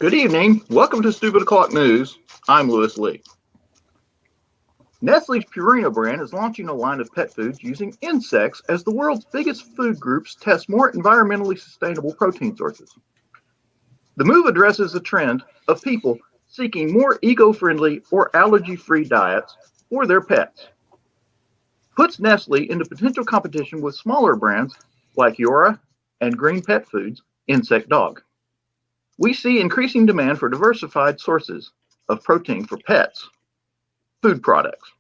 Good evening. Welcome to Stupid O'Clock News. I'm Lewis Lee. Nestle's Purina brand is launching a line of pet foods using insects as the world's biggest food groups test more environmentally sustainable protein sources. The move addresses the trend of people seeking more eco-friendly or allergy-free diets for their pets. Puts Nestle into potential competition with smaller brands like Yora and Green Pet Foods' Insect Dog. We see increasing demand for diversified sources of protein for pets, food products.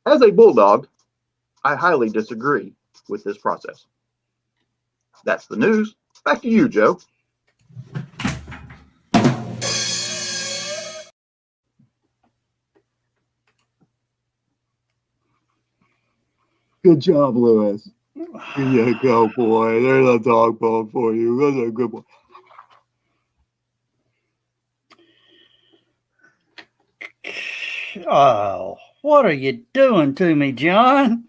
As a bulldog, I highly disagree with this process. That's the news. Back to you, Joe. Good job, Lewis. Here you go, boy. There's a dog bone for you. That's a good one. Oh, what are you doing to me, John?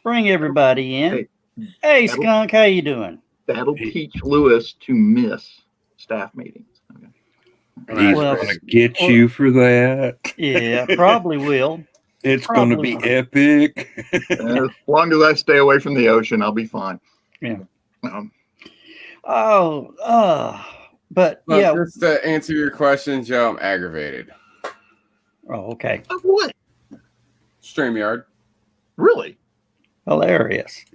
Bring everybody in. Hey, Skunk, how you doing? That'll teach Lewis to miss staff meetings. Okay. He's going to get you for that. Yeah, probably will. It's going to be epic. As long as I stay away from the ocean, I'll be fine. Yeah. But yeah. Just to answer your question, Joe, I'm aggravated. Oh, okay. Of what? StreamYard. Really? Hilarious.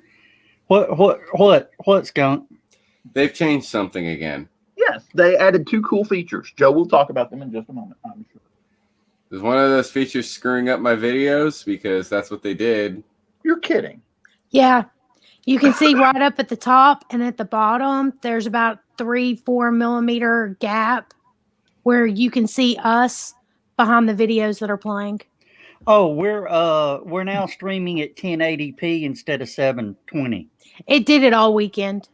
What, Skunk? They've changed something again. Yes, they added two cool features. Joe will talk about them in just a moment, I'm sure. Is one of those features screwing up my videos? Because that's what they did. You're kidding. Yeah. You can see right up at the top and at the bottom, there's about 3-4 millimeter gap where you can see us behind the videos that are playing. Oh, we're now streaming at 1080p instead of 720. It did it all weekend.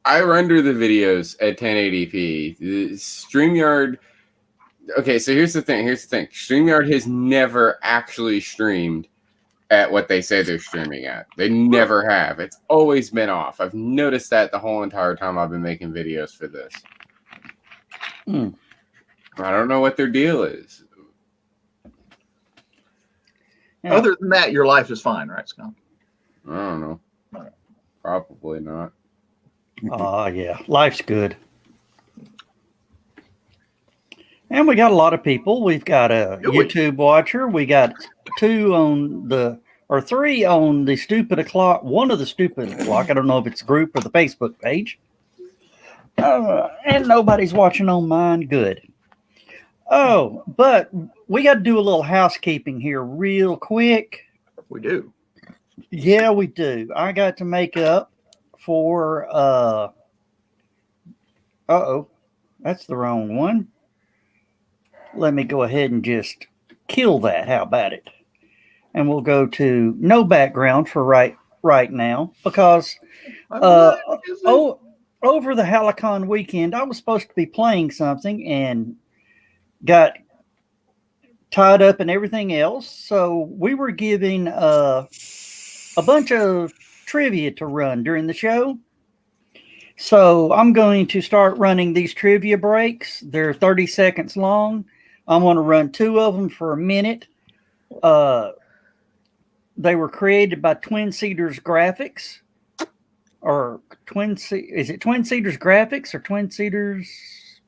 I render the videos at 1080p. The StreamYard. Okay, so here's the thing. StreamYard has never actually streamed at what they say they're streaming at. They never have. It's always been off. I've noticed that the whole entire time I've been making videos for this. I don't know what their deal is. Yeah. Other than that, your life is fine, right, Scott? I don't know. Probably not. Oh, yeah. Life's good. And we got a lot of people. We've got a YouTube watcher. We got 3 on the Stupid O'Clock. One of the Stupid O'Clock. I don't know if it's a group or the Facebook page. And nobody's watching on mine. Good. Oh, but we got to do a little housekeeping here real quick. We do. Yeah, we do. I got to make up for that's the wrong one. Let me go ahead and just kill that. How about it? And we'll go to no background for right now because over the Halicon weekend I was supposed to be playing something and got tied up in everything else. So we were giving a bunch of trivia to run during the show. So I'm going to start running these trivia breaks. They're 30 seconds long. I'm going to run 2 of them for a minute. They were created by Twin Cedars Graphics, or is it Twin Cedars Graphics or Twin Cedars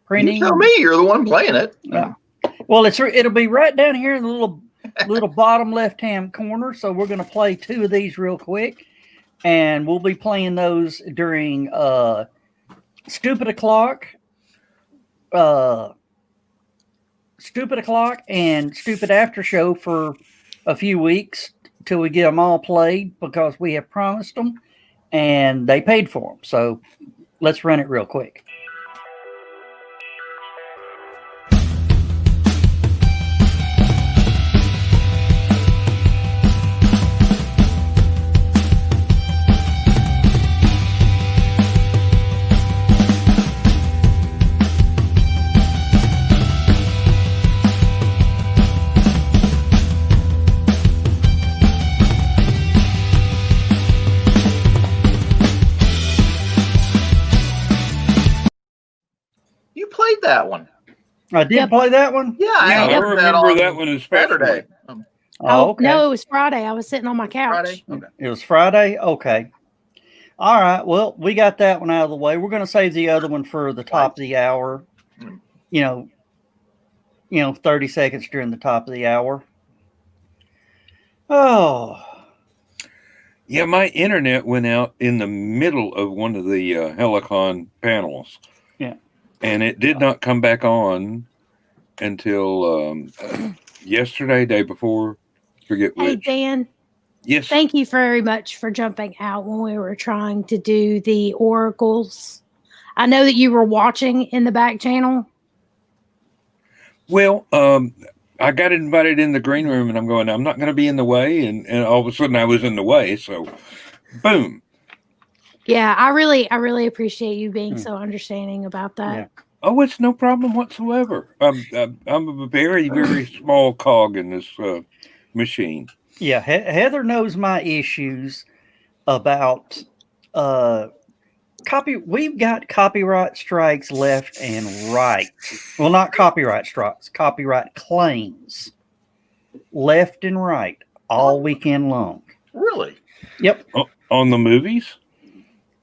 Printing? You tell me. You're the one playing it. Yeah. Well, it'll be right down here in the little bottom left-hand corner. So we're going to play 2 of these real quick, and we'll be playing those during Stupid O'Clock. Stupid O'Clock and Stupid After Show for a few weeks till we get them all played because we have promised them and they paid for them. So let's run it real quick. that one. I did Yep. play that one. Yeah, Yeah, I answered remember on that one especially. Saturday. Oh, okay. No, it was Friday. I was sitting on my couch. Friday. Okay. It was Friday. Okay. All right. Well, we got that one out of the way. We're going to save the other one for the top of the hour. Mm. 30 seconds during the top of the hour. Oh. Yeah, my internet went out in the middle of one of the Helicon panels. Yeah. And it did not come back on until yesterday, day before. Forget Hey, which. Dan, Yes. thank you very much for jumping out when we were trying to do the oracles. I know that you were watching in the back channel. Well, I got invited in the green room, and I'm going, I'm not going to be in the way. And all of a sudden, I was in the way. So, boom. Yeah, I really appreciate you being so understanding about that. Yeah. Oh, it's no problem whatsoever. I'm a very, very small cog in this machine. Yeah. Heather knows my issues about we've got copyright strikes left and right. Well, not copyright strikes, copyright claims left and right all weekend long. Really? Yep. On the movies?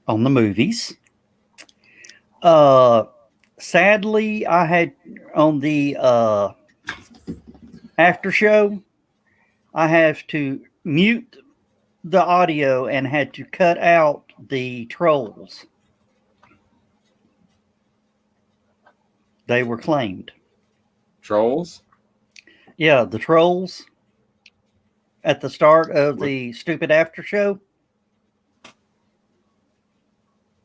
On the movies. Sadly, I had on the after show, I have to mute the audio and had to cut out the trolls. They were claimed. Trolls? Yeah, the trolls at the start of the stupid after show.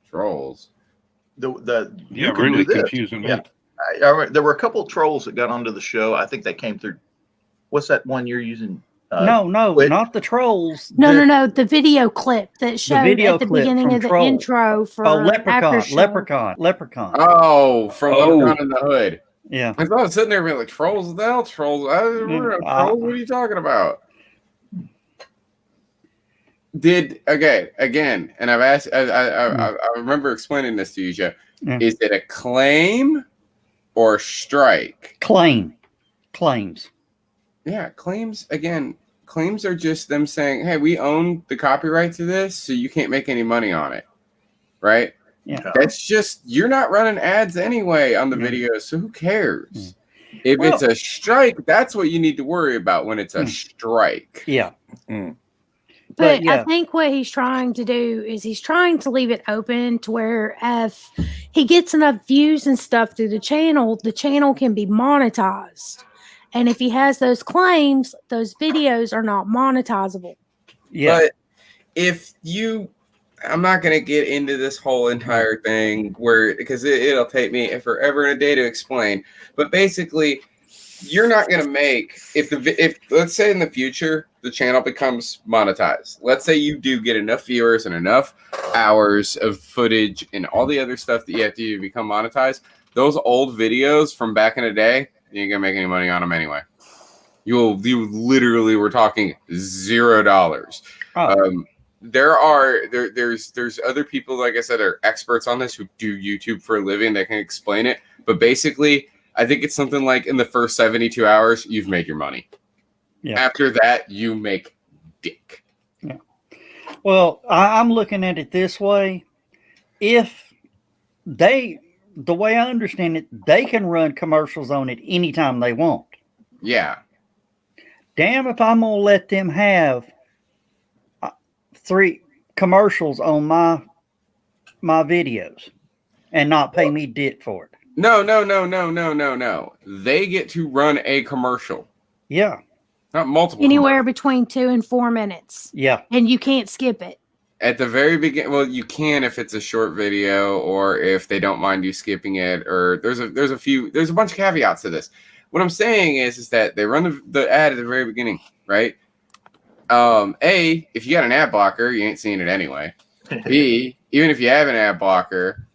Trolls. You Yeah, can really do this. confusing me. Yeah. There were a couple of trolls that got onto the show. I think they came through. What's that one you're using? No, Twitch? not the trolls. No. The video clip that showed video at the clip beginning from of the Trolls. intro for Oh, after show. Leprechaun. Oh, from Oh. Leprechaun in the Hood. Yeah. I thought I was sitting there being like, trolls? What the hell? Trolls? Trolls? What are you talking about? Again, and I've asked, I remember explaining this to you, Joe. Yeah. Is it a claim or strike? Claims. Yeah, claims, again, claims are just them saying, hey, we own the copyright to this, so you can't make any money on it. Right? Yeah. That's just, you're not running ads anyway on the Yeah. video, so who cares? Yeah. If Well- it's a strike, that's what you need to worry about when it's a strike. Yeah. But yeah. I think what he's trying to do is he's trying to leave it open to where if he gets enough views and stuff through the channel can be monetized. And if he has those claims, those videos are not monetizable. Yeah. But if you, I'm not going to get into this whole entire thing because it'll take me forever and a day to explain. But basically, you're not going to make, if let's say in the future, the channel becomes monetized. Let's say you do get enough viewers and enough hours of footage and all the other stuff that you have to do to become monetized. Those old videos from back in the day, you ain't going to make any money on them anyway. You literally were talking $0. Oh. There's other people, like I said, are experts on this who do YouTube for a living that can explain it. But basically, I think it's something like in the first 72 hours, you've made your money. Yeah. After that, you make dick. Yeah. Well, I'm looking at it this way. If the way I understand it, they can run commercials on it anytime they want. Yeah. Damn if I'm going to let them have 3 commercials on my videos and not pay me dit for it. No. They get to run a commercial. Yeah. Not multiple. Anywhere between 2 and 4 minutes. Yeah. And you can't skip it. At the very beginning, well, you can if it's a short video or if they don't mind you skipping it, or there's a bunch of caveats to this. What I'm saying is that they run the ad at the very beginning, right? A, if you got an ad blocker, you ain't seeing it anyway. B, even if you have an ad blocker,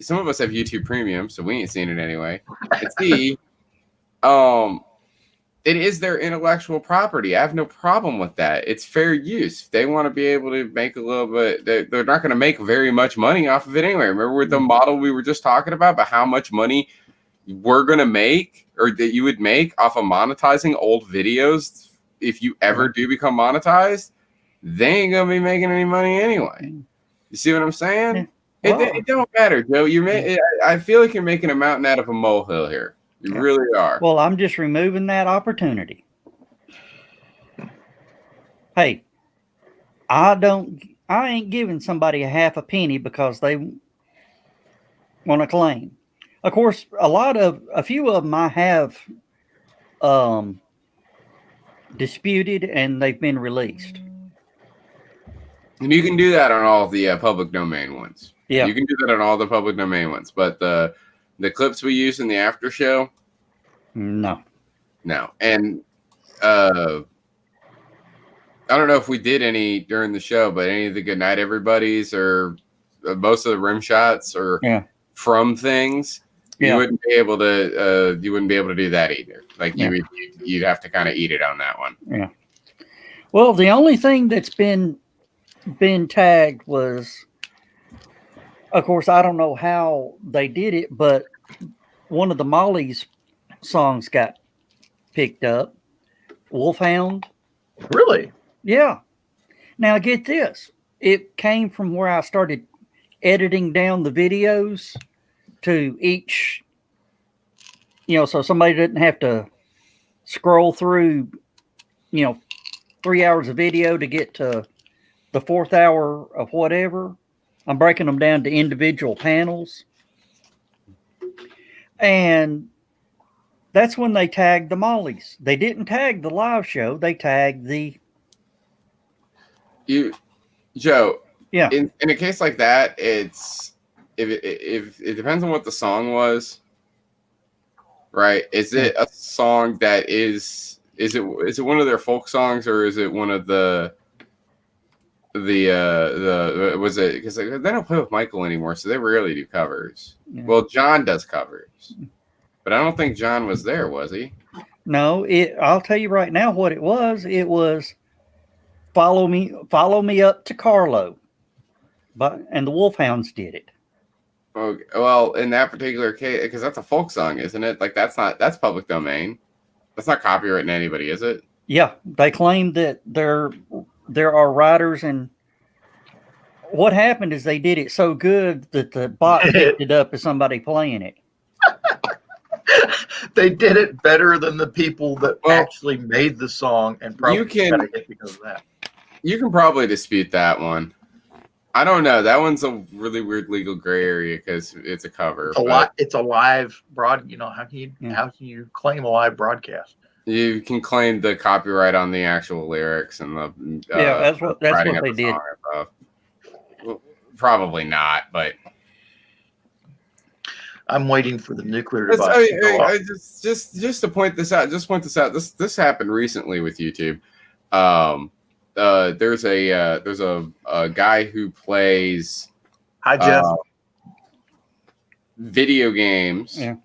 some of us have YouTube Premium, so we ain't seeing it anyway. And C, it is their intellectual property. I have no problem with that. It's fair use. If they want to be able to make a little bit, they're not going to make very much money off of it anyway. Remember with the model we were just talking about how much money we're gonna make, or that you would make off of monetizing old videos, if you ever do become monetized, they ain't gonna be making any money anyway. You see what I'm saying? Yeah. Well, It don't matter, Joe. I feel like you're making a mountain out of a molehill here. You really are. well, I'm just removing that opportunity. Hey, I ain't giving somebody a half a penny because they want to claim. Of course, a few of them I have disputed and they've been released. And you can do that on all the public domain ones. Yeah. You can do that on all the public domain ones. But the clips we use in the after show, No. And I don't know if we did any during the show, but any of the good night everybody's or most of the rim shots or from things, you wouldn't be able to do that either. Like you'd have to kind of eat it on that one. Yeah. Well, the only thing that's been tagged was, of course, I don't know how they did it, but one of the Molly's songs got picked up. Wolfhound. Really? Yeah. Now get this. It came from where I started editing down the videos to each, so somebody didn't have to scroll through, 3 hours of video to get to the 4th hour of whatever. I'm breaking them down to individual panels. And that's when they tagged the Mollies. They didn't tag the live show. They tagged the... Joe, yeah. In a case like that, it's if it depends on what the song was, right? Is it a song that is it one of their folk songs, or is it one of the was it, because they don't play with Michael anymore, so they rarely do covers. Yeah. Well, John does covers, but I don't think John was there, was he? No, I'll tell you right now what it was. It was Follow Me Up to Carlo, and the Wolfhounds did it. Okay. Well, in that particular case, because that's a folk song, isn't it? Like that's public domain. That's not copyrighting anybody, is it? Yeah, they claim that there are writers, and what happened is they did it so good that the bot picked it up as somebody playing it. They did it better than the people that actually made the song, and probably got a hit because of that. You can probably dispute that one. I don't know. That one's a really weird legal gray area because it's a cover. It's a live how can you claim a live broadcast? You can claim the copyright on the actual lyrics and the that's what they did. Well, probably not, but I'm waiting for the nuclear device. Just to point this out. This happened recently with YouTube. There's a guy who plays Jeff. video games. Yeah.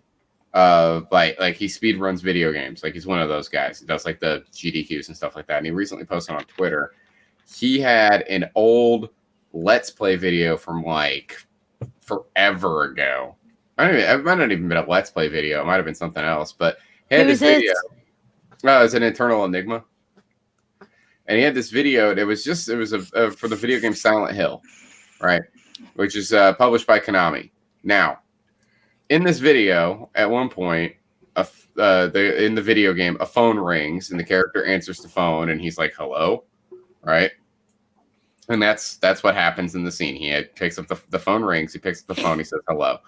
Like he speed runs video games. Like he's one of those guys. He does like the GDQs and stuff like that. And he recently posted on Twitter. He had an old Let's Play video from like forever ago. It might not even been a Let's Play video. It might have been something else. But he had this video. It's an Eternal Enigma. And he had this video. It was for the video game Silent Hill, right? Which is published by Konami. Now, in this video, at one point, in the video game, a phone rings and the character answers the phone and he's like, "Hello," right? And that's what happens in the scene. He picks up the phone rings. He picks up the phone. He says, "Hello."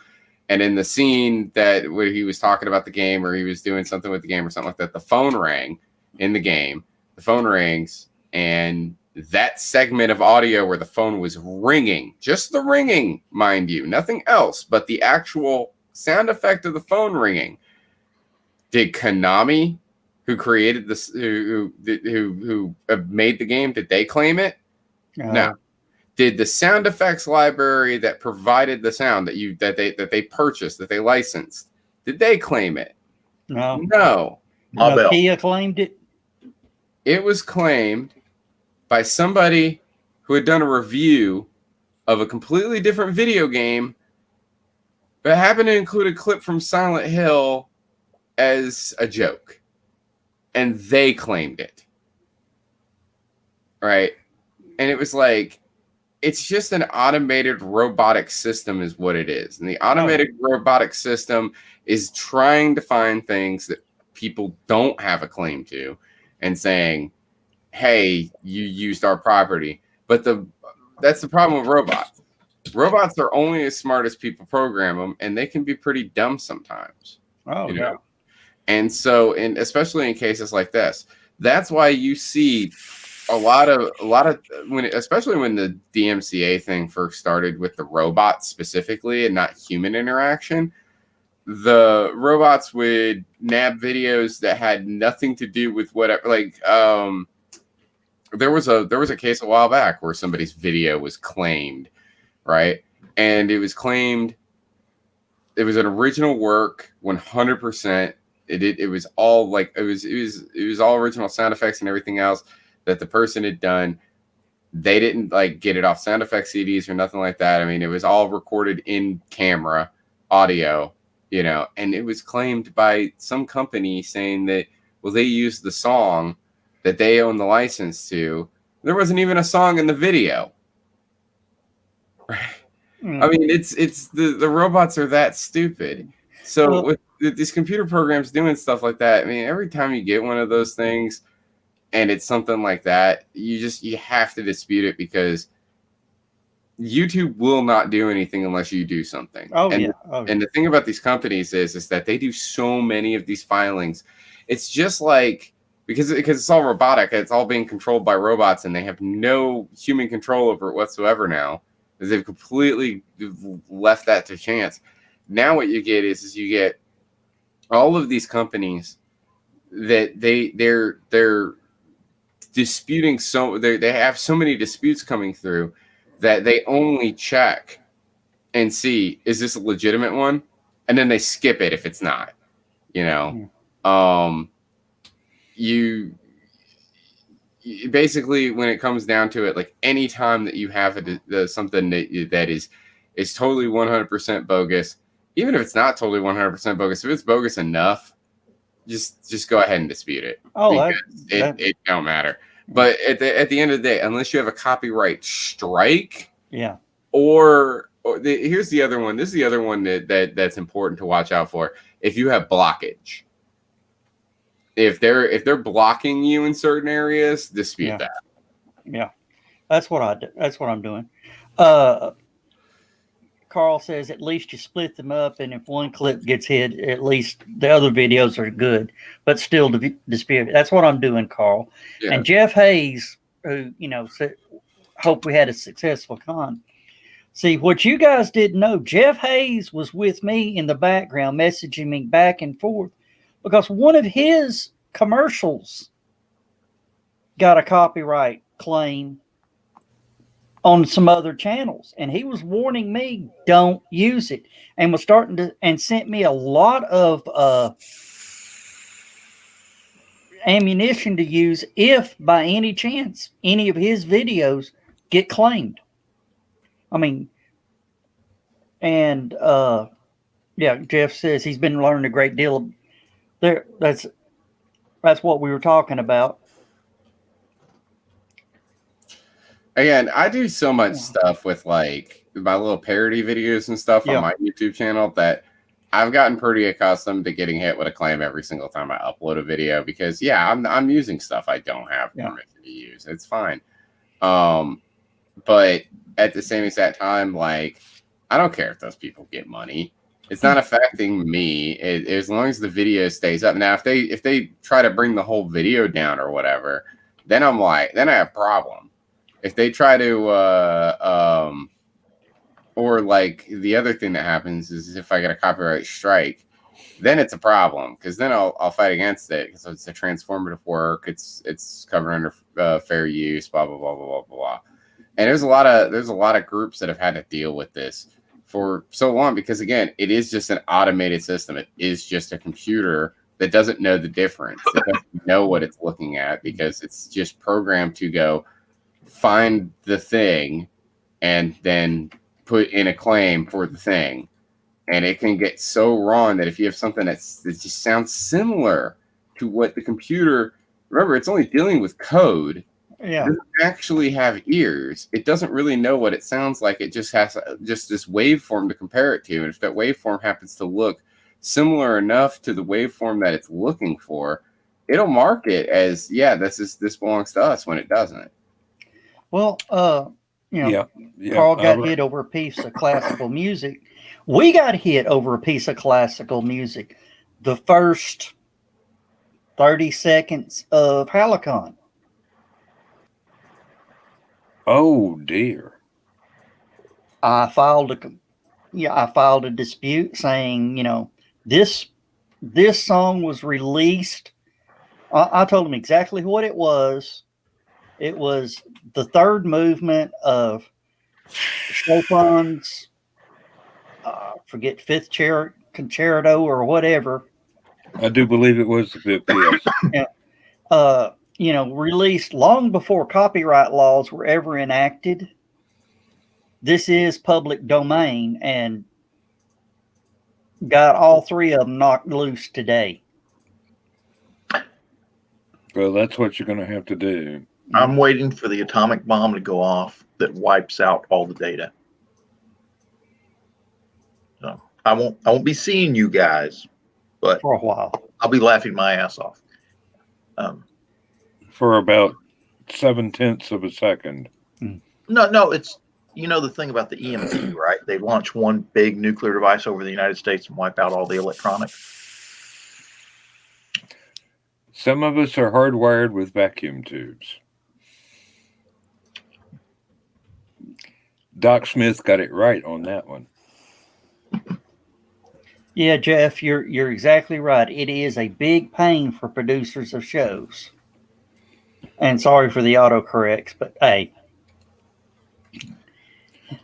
And in the scene where he was talking about the game or he was doing something with the game or something like that, the phone rang in the game. The phone rings, and that segment of audio where the phone was ringing, just the ringing, mind you, nothing else, but the actual sound effect of the phone ringing. Did Konami, who created this, who made the game, did they claim it? No. Did the sound effects library that provided the sound that they purchased, that they licensed, did they claim it? No. Nokia claimed it. It was claimed by somebody who had done a review of a completely different video game but it happened to include a clip from Silent Hill as a joke, and they claimed it, right? And it was like, it's just an automated robotic system is what it is. And the automated robotic system is trying to find things that people don't have a claim to and saying, hey, you used our property. But that's the problem with robots. Robots are only as smart as people program them, and they can be pretty dumb sometimes. Oh, you yeah. know? And so, especially in cases like this, that's why you see a lot of especially when the DMCA thing first started with the robots specifically and not human interaction, the robots would nab videos that had nothing to do with whatever. Like, there was a case a while back where somebody's video was claimed, right? And it was claimed it was an original work, 100%. It was all like it was all original sound effects and everything else that the person had done. They didn't like get it off sound effect CDs or nothing like that. I mean, it was all recorded in camera audio, and it was claimed by some company saying that, well, they used the song that they own the license to. There wasn't even a song in the video. Right. I mean, it's the robots are that stupid. So with these computer programs doing stuff like that, I mean, every time you get one of those things and it's something like that, you have to dispute it, because YouTube will not do anything unless you do something. And the thing about these companies is that they do so many of these filings. It's just like, because it's all robotic, it's all being controlled by robots, and they have no human control over it whatsoever now. They've completely left that to chance. Now what you get is you get all of these companies that they're disputing, so they have so many disputes coming through that they only check and see, is this a legitimate one? And then they skip it if it's not. You basically, when it comes down to it, like any time that you have something that is totally 100% bogus, even if it's not totally 100% bogus, if it's bogus enough, just go ahead and dispute it. It don't matter. But at the end of the day, unless you have a copyright strike, or here's the other one. This is the other one that's important to watch out for. If you have blockage. If they're blocking you in certain areas, dispute that. Yeah, that's what I'm doing. Carl says at least you split them up, and if one clip gets hit, at least the other videos are good, but still disputed. That's what I'm doing, Carl. Yeah. And Jeff Hayes, who said, hope we had a successful con. See, what you guys didn't know, Jeff Hayes was with me in the background, messaging me back and forth, because one of his commercials got a copyright claim on some other channels, and he was warning me, don't use it, and was starting to, and sent me a lot of ammunition to use if by any chance any of his videos get claimed. I mean, and Jeff says he's been learning a great deal there. That's what we were talking about. Again, I do so much stuff with like my little parody videos and stuff on my YouTube channel that I've gotten pretty accustomed to getting hit with a claim every single time I upload a video, because I'm using stuff I don't have permission to use. It's fine. But at the same exact time, like, I don't care if those people get money. It's not affecting me as long as the video stays up. Now, if they try to bring the whole video down or whatever, then I have a problem. If they try to, or like the other thing that happens is if I get a copyright strike, then it's a problem, because then I'll fight against it, because it's a transformative work. It's covered under fair use, blah blah blah blah blah blah. And there's a lot of groups that have had to deal with this for so long, because again, it is just an automated system. It is just a computer that doesn't know the difference. It doesn't know what it's looking at, because it's just programmed to go find the thing and then put in a claim for the thing. And it can get so wrong that if you have something that just sounds similar to what the computer, remember, it's only dealing with code. Yeah. It doesn't actually have ears. It doesn't really know what it sounds like. It just has just this waveform to compare it to. And if that waveform happens to look similar enough to the waveform that it's looking for, it'll mark it as, yeah, this belongs to us when it doesn't. Well, you know, Yeah. Carl got hit over a piece of classical music. We got hit over a piece of classical music. The first 30 seconds of Halicon. Oh dear. I filed a dispute saying, you know, this song was released. I told him exactly what it was. It was the third movement of Chopin's, forget Fifth Concerto or whatever. I do believe it was the fifth. Yes. Yeah. You know, released long before copyright laws were ever enacted. This is public domain, and got all three of them knocked loose today. Well, that's what you're going to have to do. I'm waiting for the atomic bomb to go off that wipes out all the data. So I won't be seeing you guys, but For a while. I'll be laughing my ass off. For about 0.7 of a second. No, it's, you know, the thing about the EMP, right? They launch one big nuclear device over the United States and wipe out all the electronics. Some of us are hardwired with vacuum tubes. Doc Smith got it right on that one. Yeah, Jeff, you're exactly right. It is a big pain for producers of shows. And sorry for the autocorrects, but hey.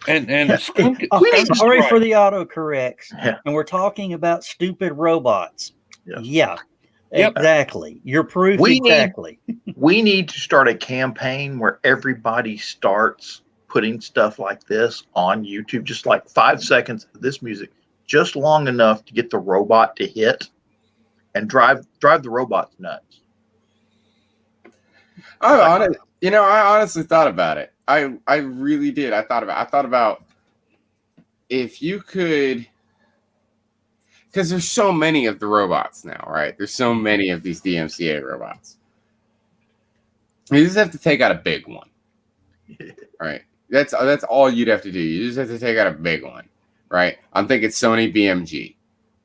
And Skunk, Sorry for the autocorrects. Yeah. And we're talking about stupid robots. Yeah. Yeah, exactly. You're proof exactly. We need to start a campaign where everybody starts putting stuff like this on YouTube, just like 5 seconds of this music, just long enough to get the robot to hit and drive the robots nuts. I honestly thought about it. I really did. I thought about if you could, because there's so many of the robots now, right? There's so many of these DMCA robots. You just have to take out a big one, right? That's all you'd have to do. You just have to take out a big one, right? I'm thinking Sony BMG,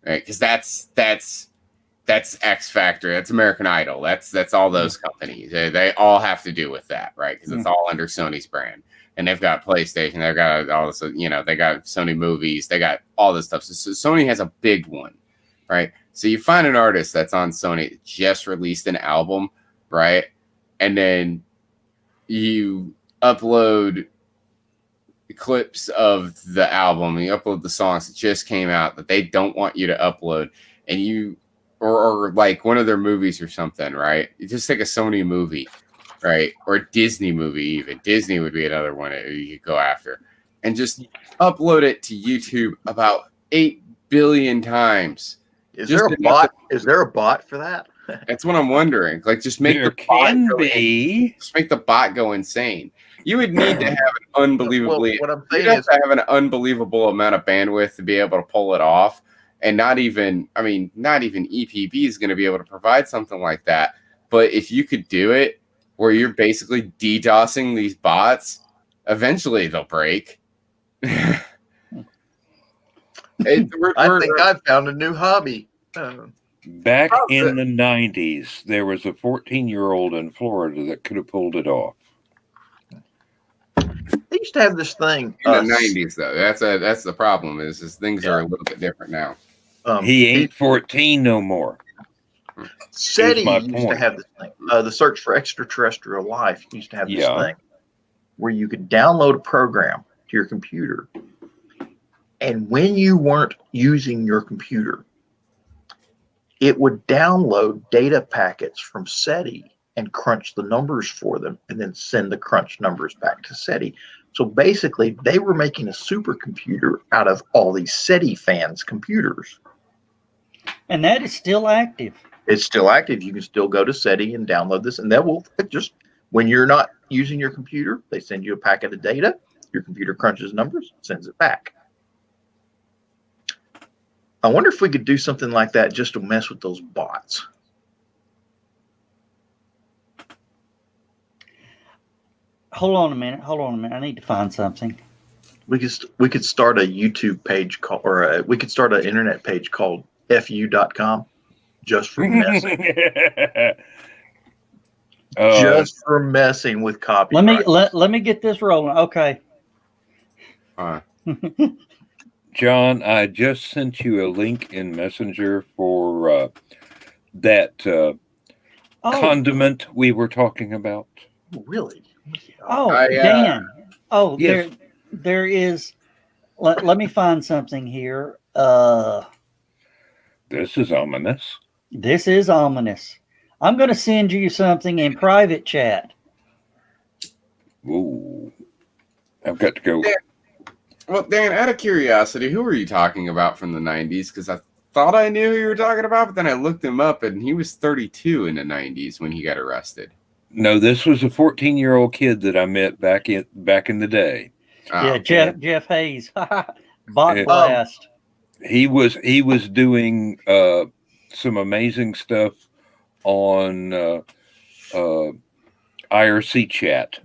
right? Because that's X Factor, that's American Idol, that's all those companies. They all have to do with that, right? Because it's all under Sony's brand, and they've got PlayStation, they've got all this, you know, they got Sony movies, they got all this stuff. So Sony has a big one, right? So you find an artist that's on Sony that just released an album, right? And then you upload clips of the album, and you upload the songs that just came out that they don't want you to upload, and you or like one of their movies or something, right? You just take a Sony movie, right? Or a Disney movie even. Disney would be another one you could go after. And just upload it to YouTube about 8 billion times. Is there a bot? Is there a bot for that? That's what I'm wondering. Like, just make the bot just make the bot go insane. You would need to have an unbelievably what I'm saying is have an unbelievable amount of bandwidth to be able to pull it off. And not even EPB is going to be able to provide something like that. But if you could do it where you're basically DDoSing these bots, eventually they'll break. I think I've found a new hobby. Back in the 90s, there was a 14-year-old in Florida that could have pulled it off. They used to have this thing in the 90s, though. That's the problem. Is things are a little bit different now. He ain't 14 no more. SETI used to have this thing. The Search for Extraterrestrial Life used to have this thing where you could download a program to your computer, and when you weren't using your computer, it would download data packets from SETI and crunch the numbers for them, and then send the crunch numbers back to SETI. So basically, they were making a supercomputer out of all these SETI fans' computers. And that is still active. It's still active. You can still go to SETI and download this, and that will just, when you're not using your computer, they send you a packet of data. Your computer crunches numbers, sends it back. I wonder if we could do something like that just to mess with those bots. Hold on a minute. I need to find something. We could start a YouTube page called, or we could start an internet page called fu.com just for messing. Just for messing with copyright. Let me get this rolling. Okay. John, I just sent you a link in Messenger for that condiment we were talking about. Really? Oh, Dan. Oh, yes. There is. Let me find something here. This is ominous. This is ominous. I'm going to send you something in private chat. Ooh. I've got to go. Well, Dan, out of curiosity, who were you talking about from the 90s? Because I thought I knew who you were talking about, but then I looked him up, and he was 32 in the 90s when he got arrested. No, this was a 14-year-old kid that I met back in the day. Oh, Yeah, Jeff Hayes. Bot blast. He was doing some amazing stuff on IRC chat.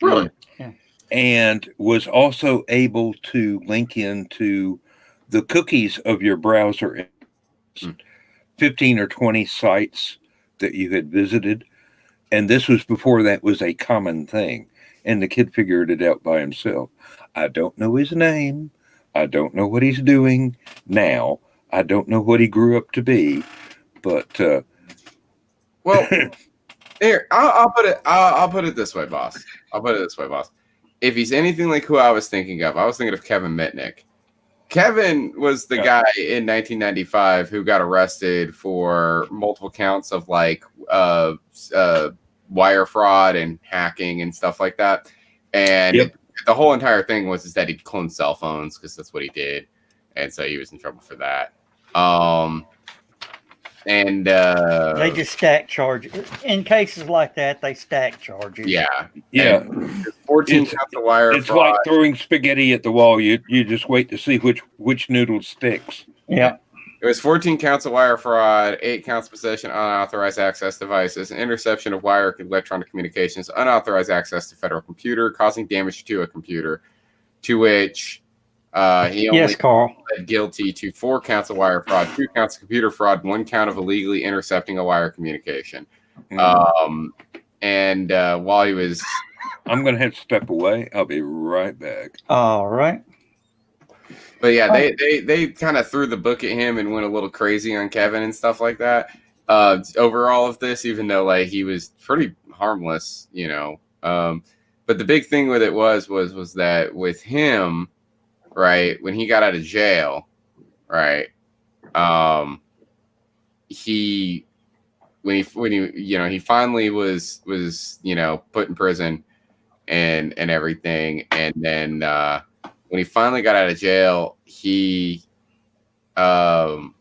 Really? Yeah. And was also able to link into the cookies of your browser, 15 or 20 sites that you had visited. And this was before that was a common thing. And the kid figured it out by himself. I don't know his name. I don't know what he's doing now. I don't know what he grew up to be. But well, here I'll put it this way, boss. If he's anything like who I was thinking of Kevin Mitnick. Kevin was the guy in 1995 who got arrested for multiple counts of like wire fraud and hacking and stuff like that. And the whole entire thing was that he cloned cell phones because that's what he did, and so he was in trouble for that. And they just stack charges in cases like that. They stack charges. Yeah. 14 counts of wire It's fraud. like throwing spaghetti at the wall. You just wait to see which noodle sticks. Yeah. It was 14 counts of wire fraud, 8 counts of possession of unauthorized access devices, an interception of wire electronic communications, unauthorized access to federal computer, causing damage to a computer, to which he only Carl. pled guilty to 4 counts of wire fraud, 2 counts of computer fraud, 1 count of illegally intercepting a wire communication. And while he was... I'm going to have to step away. I'll be right back. All right. But yeah, they kind of threw the book at him and went a little crazy on Kevin and stuff like that. Over all of this, even though like he was pretty harmless, you know. But the big thing with it was that with him, right, when he got out of jail, right, he finally was put in prison and everything, and then when he finally got out of jail, he now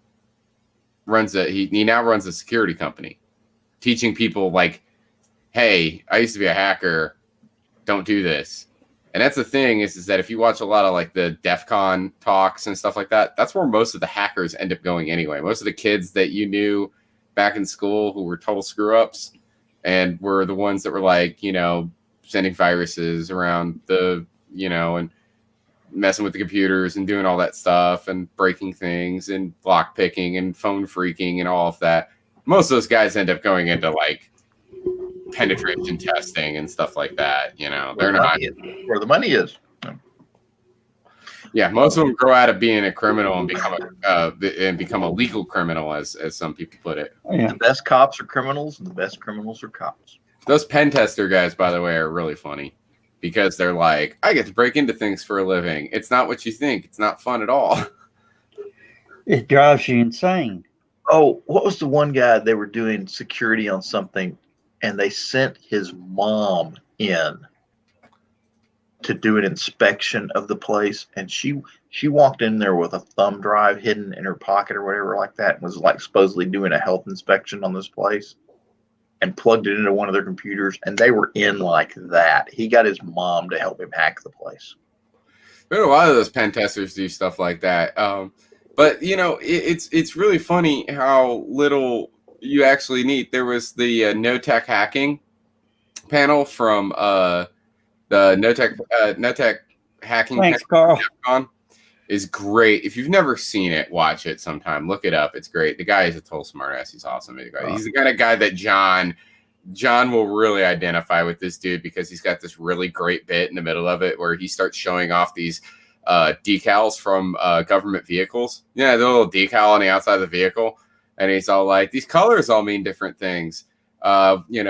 runs a security company, teaching people like, hey, I used to be a hacker, don't do this. And that's the thing is that if you watch a lot of like the DEF CON talks and stuff like that, that's where most of the hackers end up going anyway. Most of the kids that you knew back in school who were total screw ups and were the ones that were like, sending viruses around and messing with the computers and doing all that stuff and breaking things and lock picking and phone freaking and all of that. Most of those guys end up going into like penetration testing and stuff like that. They're not where the money is. Yeah, most of them grow out of being a criminal and become a legal criminal, as some people put it. Yeah. The best cops are criminals, and the best criminals are cops. Those pen tester guys, by the way, are really funny because they're like, I get to break into things for a living. It's not what you think. It's not fun at all. It drives you insane. Oh, what was the one guy they were doing security on something, and they sent his mom in to do an inspection of the place, and she walked in there with a thumb drive hidden in her pocket or whatever like that, and was like supposedly doing a health inspection on this place, and plugged it into one of their computers, and they were in like that. He got his mom to help him hack the place. There are a lot of those pen testers do stuff like that. But you know, it's really funny how little you actually need. There was the No Tech Hacking panel from the No Tech Hacking Thanks, panel Carl. is great. If you've never seen it, watch it sometime. Look it up. It's great. The guy is a total smartass. He's awesome. He's the kind of guy that John will really identify with this dude, because he's got this really great bit in the middle of it where he starts showing off these decals from government vehicles. Yeah, the little decal on the outside of the vehicle. And he's all like, these colors all mean different things. He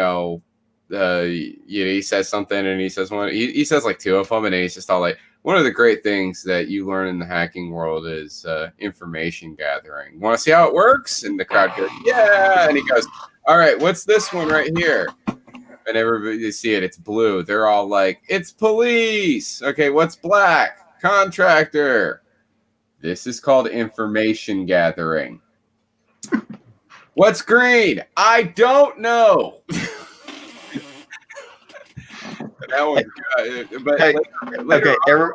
says something, and he says one. He says like two of them, and then he's just all like, one of the great things that you learn in the hacking world is information gathering. Want to see how it works? And the crowd goes, yeah. And he goes, all right, what's this one right here? And everybody, you see it, it's blue. They're all like, it's police. Okay, what's black? Contractor. This is called information gathering. What's green? I don't know. That was good. But Hey, later okay,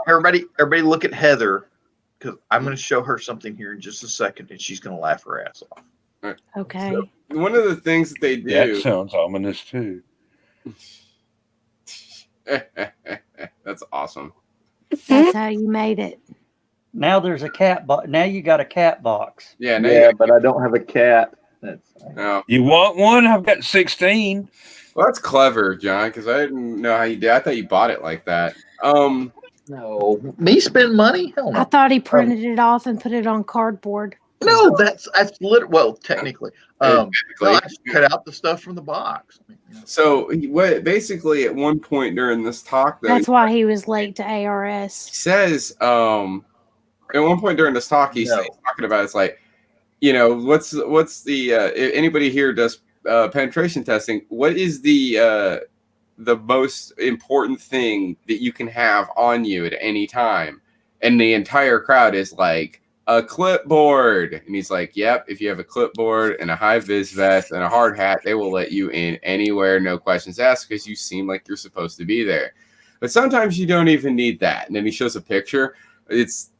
everybody look at Heather, because I'm going to show her something here in just a second, and she's going to laugh her ass off. Okay. So, one of the things that they That do. sounds ominous too. That's awesome. That's how you made it. Now there's a cat box. Now you got a cat box. Yeah, now Yeah, but I don't have a cat. no. You want one? I've got 16. Well, that's clever, John, because I didn't know how you did. I thought you bought it like that. No, me spend money? Hell I no. thought he printed it off and put it on cardboard. No, that's literally, well, technically. No, technically. I just cut out the stuff from the box. So basically at one point during this talk, though, That's why he was late to ARS. he says, at one point during this talk, he's talking about, it's like, what's the if anybody here does penetration testing, what is the most important thing that you can have on you at any time? And the entire crowd is like, a clipboard. And he's like, yep, if you have a clipboard and a high vis vest and a hard hat, they will let you in anywhere, no questions asked, because you seem like you're supposed to be there. But sometimes you don't even need that. And then he shows a picture. It's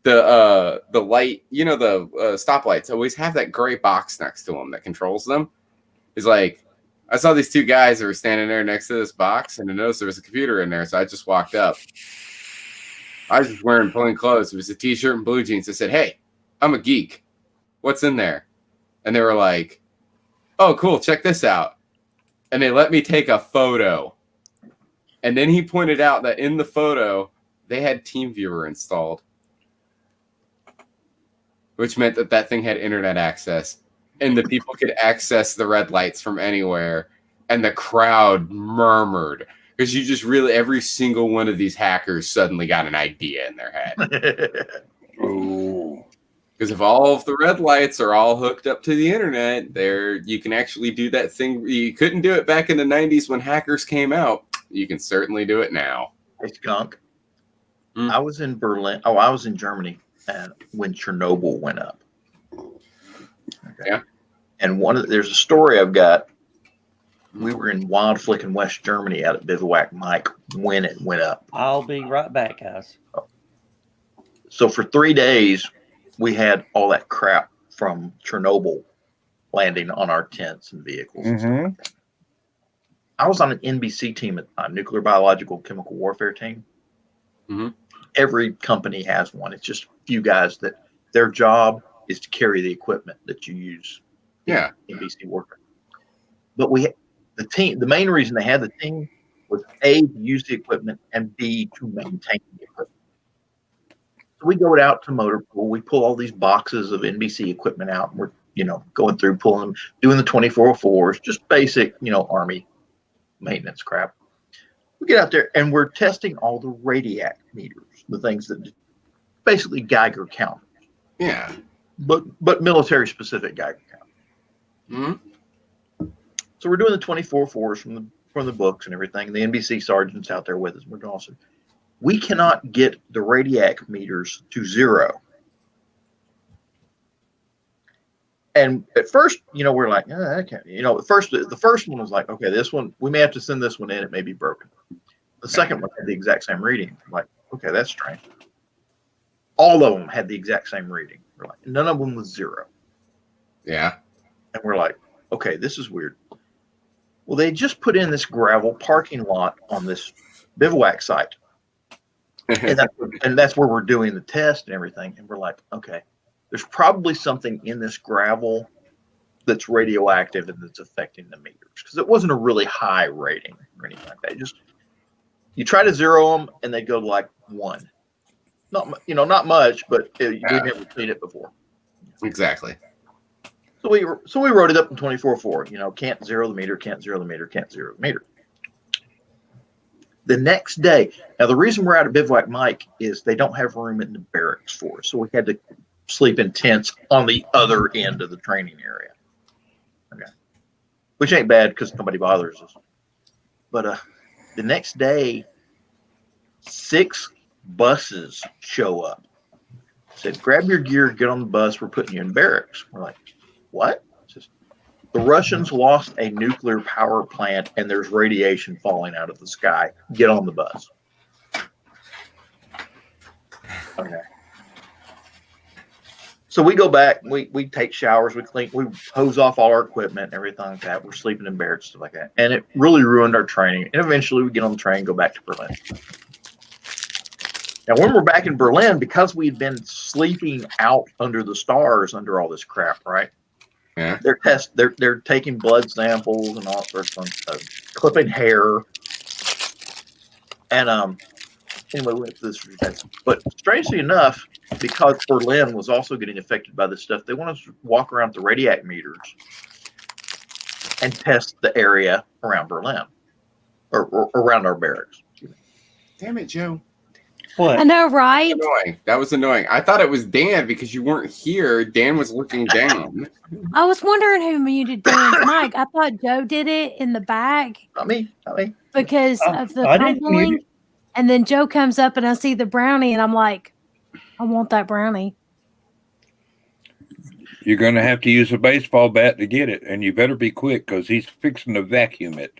the light, the stoplights always have that gray box next to them that controls them. He's like, I saw these two guys that were standing there next to this box, and I noticed there was a computer in there, so I just walked up. I was just wearing plain clothes. It was a t-shirt and blue jeans. I said, hey, I'm a geek. What's in there? And they were like, oh, cool, check this out. And they let me take a photo. And then he pointed out that in the photo, they had TeamViewer installed, which meant that thing had internet access. And the people could access the red lights from anywhere. And the crowd murmured. Because you just really, every single one of these hackers suddenly got an idea in their head. Oh. Because if all of the red lights are all hooked up to the internet, you can actually do that thing. You couldn't do it back in the 90s when hackers came out. You can certainly do it now. Hey, Skunk. I was in Berlin. Oh, I was in Germany when Chernobyl went up. Okay. Yeah. And there's a story I've got. We were in Wild Flick in West Germany out at Bivouac Mike when it went up. I'll be right back, guys. So for 3 days, we had all that crap from Chernobyl landing on our tents and vehicles. And stuff like that. I was on an NBC team, a nuclear, biological, chemical warfare team. Mm-hmm. Every company has one. It's just a few guys that their job is to carry the equipment that you use. Yeah. NBC warfare. But the main reason they had the team was A, to use the equipment, and B, to maintain the equipment. So we go out to motor pool. We pull all these boxes of NBC equipment out, and we're going through pulling them, doing the 2404s, just basic Army maintenance crap. We get out there and we're testing all the radiac meters, the things that basically Geiger counters. Yeah. But military specific Geiger counters. Mm-hmm. So we're doing the 24/4s from the books and everything. The NBC sergeant's out there with us. We're awesome. we cannot get the radiac meters to 0. And at first, we're like, okay. The first one was like, okay, this one, we may have to send this one in. It may be broken. The second one had the exact same reading. I'm like, okay, that's strange. All of them had the exact same reading. We're like, none of them was 0. Yeah. And we're like, okay, this is weird. Well, they just put in this gravel parking lot on this bivouac site. And that's where we're doing the test and everything. And we're like, okay, there's probably something in this gravel that's radioactive and that's affecting the meters, because it wasn't a really high rating or anything like that. You try to 0 them and they go to like 1. Not much, but we've never seen it before. Exactly. So we wrote it up in 24/4. Can't 0 the meter, can't 0 the meter, can't 0 the meter. The next day, now the reason we're out of Bivouac Mike is they don't have room in the barracks for us, so we had to sleep in tents on the other end of the training area. Okay, which ain't bad because nobody bothers us. But the next day, 6 buses show up. Said, grab your gear, get on the bus. We're putting you in barracks. We're like, what? The Russians lost a nuclear power plant and there's radiation falling out of the sky. Get on the bus. Okay. So we go back, we take showers, we clean, we hose off all our equipment and everything like that. We're sleeping in barracks, stuff like that. And it really ruined our training. And eventually we get on the train and go back to Berlin. Now, when we're back in Berlin, because we'd been sleeping out under the stars under all this crap, right? Yeah. They're taking blood samples and all sorts of stuff, clipping hair. And anyway, we went through this test. But strangely enough, because Berlin was also getting affected by this stuff, they want us to walk around the radiac meters and test the area around Berlin or around our barracks. Damn it, Joe. What? I know, right? Annoying. That was annoying. I thought it was Dan because you weren't here. Dan was looking down. I was wondering who muted Dan's mic. I thought Joe did it in the back Not me. because of the I didn't mute crumbling. it. And then Joe comes up and I see the brownie and I'm like, I want that brownie. You're going to have to use a baseball bat to get it, and you better be quick because he's fixing to vacuum it.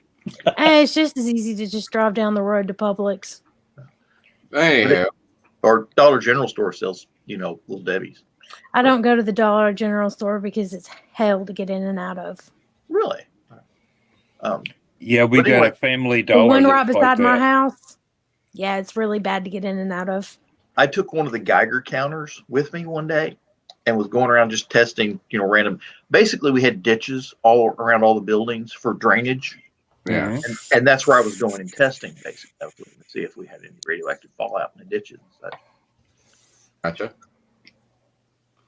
Hey, it's just as easy to just drive down the road to Publix. Anyhow, Or Dollar General store sells, Little Debbie's. I don't go to the Dollar General store because it's hell to get in and out of. Really? Yeah, we But got anyway, a family The dollar. one that's right like beside my that. house. Yeah, it's really bad to get in and out of. I took one of the Geiger counters with me one day and was going around just testing, random. Basically, we had ditches all around all the buildings for drainage. yeah. Mhm. And that's where I was going and testing, basically. I was looking to see if we had any radioactive fallout in the ditches and such. Gotcha.